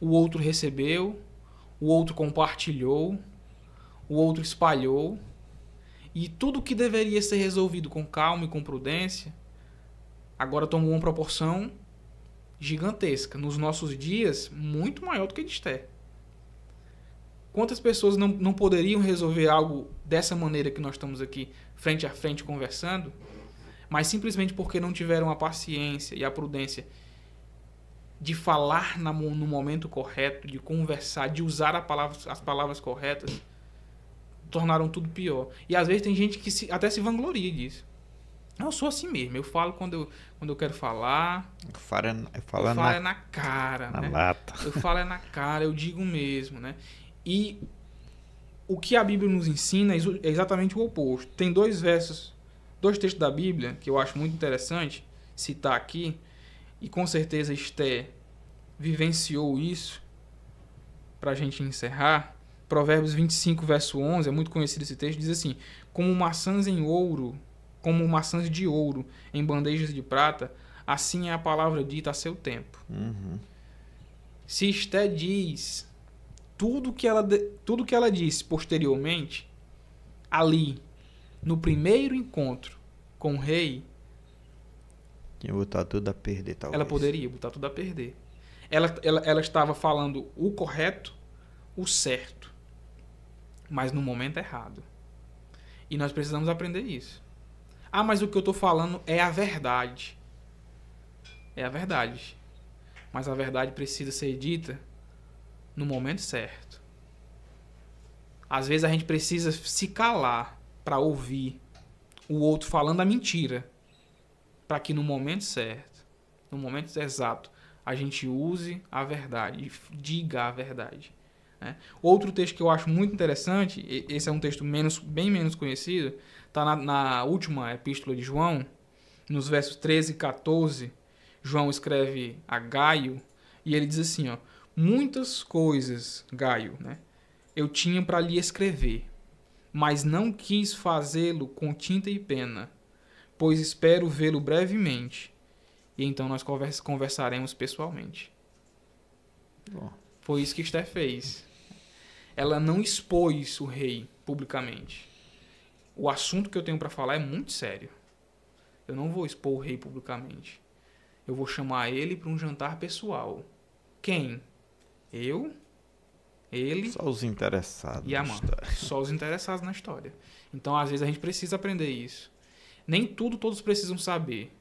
o outro recebeu, o outro compartilhou, o outro espalhou, e tudo que deveria ser resolvido com calma e com prudência, agora tomou uma proporção gigantesca. Nos nossos dias, muito maior do que de Esther. Quantas pessoas não poderiam resolver algo dessa maneira que nós estamos aqui, frente a frente, conversando, mas simplesmente porque não tiveram a paciência e a prudência de falar no momento correto, de conversar, de usar as palavras corretas, tornaram tudo pior. E às vezes tem gente que até se vangloria disso. Eu sou assim mesmo, eu falo quando eu quero falar. Eu falo na cara. Na né? lata. Eu falo na cara, eu digo mesmo, né? E o que a Bíblia nos ensina é exatamente o oposto. Tem dois textos da Bíblia que eu acho muito interessante citar aqui, e com certeza Esther vivenciou isso, para a gente encerrar. Provérbios 25, verso 11, é muito conhecido esse texto, diz assim: como maçãs de ouro em bandejas de prata, assim é a palavra dita a seu tempo. Uhum. Se Esther diz tudo que ela disse posteriormente, ali, no primeiro encontro com o rei, tinha botado tudo a perder, talvez. ela poderia botar tudo a perder. Ela estava falando o correto, o certo, mas no momento errado. E nós precisamos aprender isso. Ah, mas o que eu estou falando é a verdade. É a verdade. Mas a verdade precisa ser dita no momento certo. Às vezes a gente precisa se calar para ouvir o outro falando a mentira, para que no momento certo, no momento exato, a gente use a verdade, diga a verdade. Né? Outro texto que eu acho muito interessante, esse é um texto bem menos conhecido, está na última epístola de João, nos versos 13 e 14, João escreve a Gaio, e ele diz assim, ó: muitas coisas, Gaio, né, eu tinha para lhe escrever, mas não quis fazê-lo com tinta e pena, pois espero vê-lo brevemente, e então nós conversaremos pessoalmente. Bom. Foi isso que Esther fez. Ela não expôs o rei publicamente. O assunto que eu tenho para falar é muito sério. Eu não vou expor o rei publicamente. Eu vou chamar ele para um jantar pessoal. Quem? Eu, ele Só os interessados e a mãe. Só os interessados na história. Então, às vezes, a gente precisa aprender isso. Nem tudo todos precisam saber.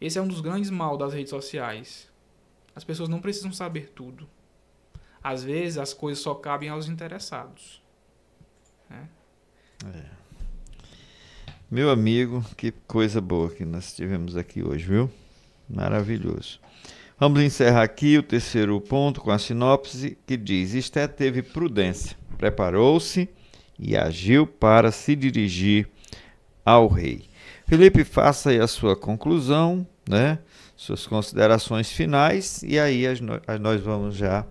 Esse é um dos grandes mal das redes sociais. As pessoas não precisam saber tudo. Às vezes, as coisas só cabem aos interessados. Né? Meu amigo, que coisa boa que nós tivemos aqui hoje, viu? Maravilhoso. Vamos encerrar aqui o terceiro ponto com a sinopse que diz: Esther teve prudência, preparou-se e agiu para se dirigir ao rei. Felipe, faça aí a sua conclusão, né? Suas considerações finais, e aí nós vamos já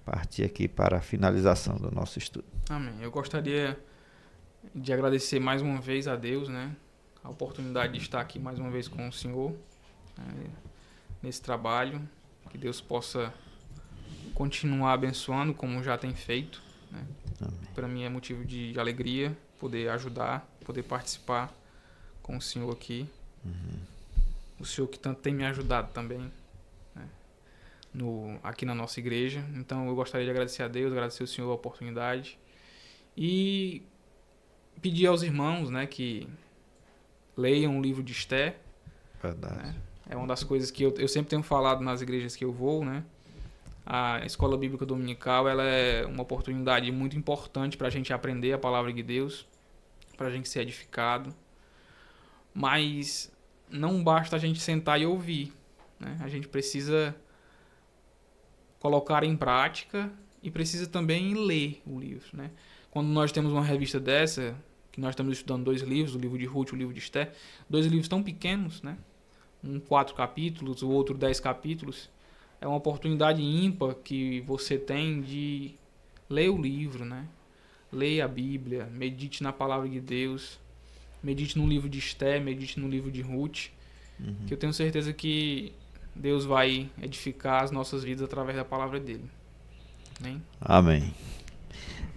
partir aqui para a finalização do nosso estudo. Amém. Eu gostaria de agradecer mais uma vez a Deus, né? A oportunidade de estar aqui mais uma vez com o Senhor, né? Nesse trabalho. Que Deus possa continuar abençoando como já tem feito, né? Para mim é motivo de alegria poder ajudar, poder participar com o Senhor aqui. O Senhor que tanto tem me ajudado também, né? Aqui na nossa igreja. Então eu gostaria de agradecer a Deus, agradecer ao Senhor a oportunidade e pedir aos irmãos, né, que leiam o livro de Esther. Verdade. Né? É uma das coisas que eu sempre tenho falado nas igrejas que eu vou, né? A escola bíblica dominical, ela é uma oportunidade muito importante para a gente aprender a palavra de Deus, para a gente ser edificado. Mas não basta a gente sentar e ouvir, né? A gente precisa colocar em prática e precisa também ler o livro, né? Quando nós temos uma revista dessa, que nós estamos estudando 2 livros, o livro de Ruth e o livro de Esther, 2 livros tão pequenos, né? Um 4 capítulos, o outro 10 capítulos. É uma oportunidade ímpar que você tem de leia o livro, né? Leia a Bíblia, medite na palavra de Deus, medite no livro de Esté, medite no livro de Ruth, que eu tenho certeza que Deus vai edificar as nossas vidas através da palavra dele. Amém? Amém.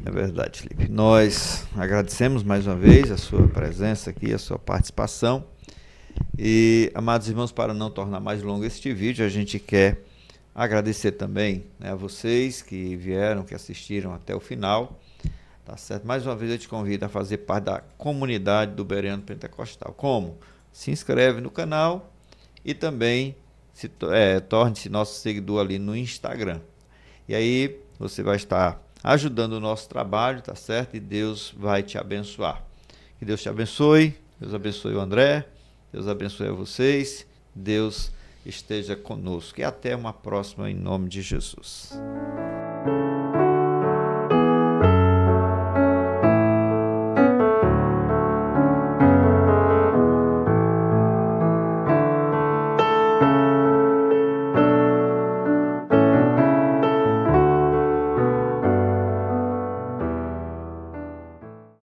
É verdade, Felipe. Nós agradecemos mais uma vez a sua presença aqui, a sua participação. E, amados irmãos, para não tornar mais longo este vídeo, a gente quer agradecer também, né, a vocês que vieram, que assistiram até o final. Tá certo? Mais uma vez eu te convido a fazer parte da comunidade do Bereano Pentecostal. Como? Se inscreve no canal e também torne-se nosso seguidor ali no Instagram. E aí você vai estar ajudando o nosso trabalho, tá certo? E Deus vai te abençoar. Que Deus te abençoe, Deus abençoe o André, Deus abençoe a vocês, Deus esteja conosco. E até uma próxima em nome de Jesus.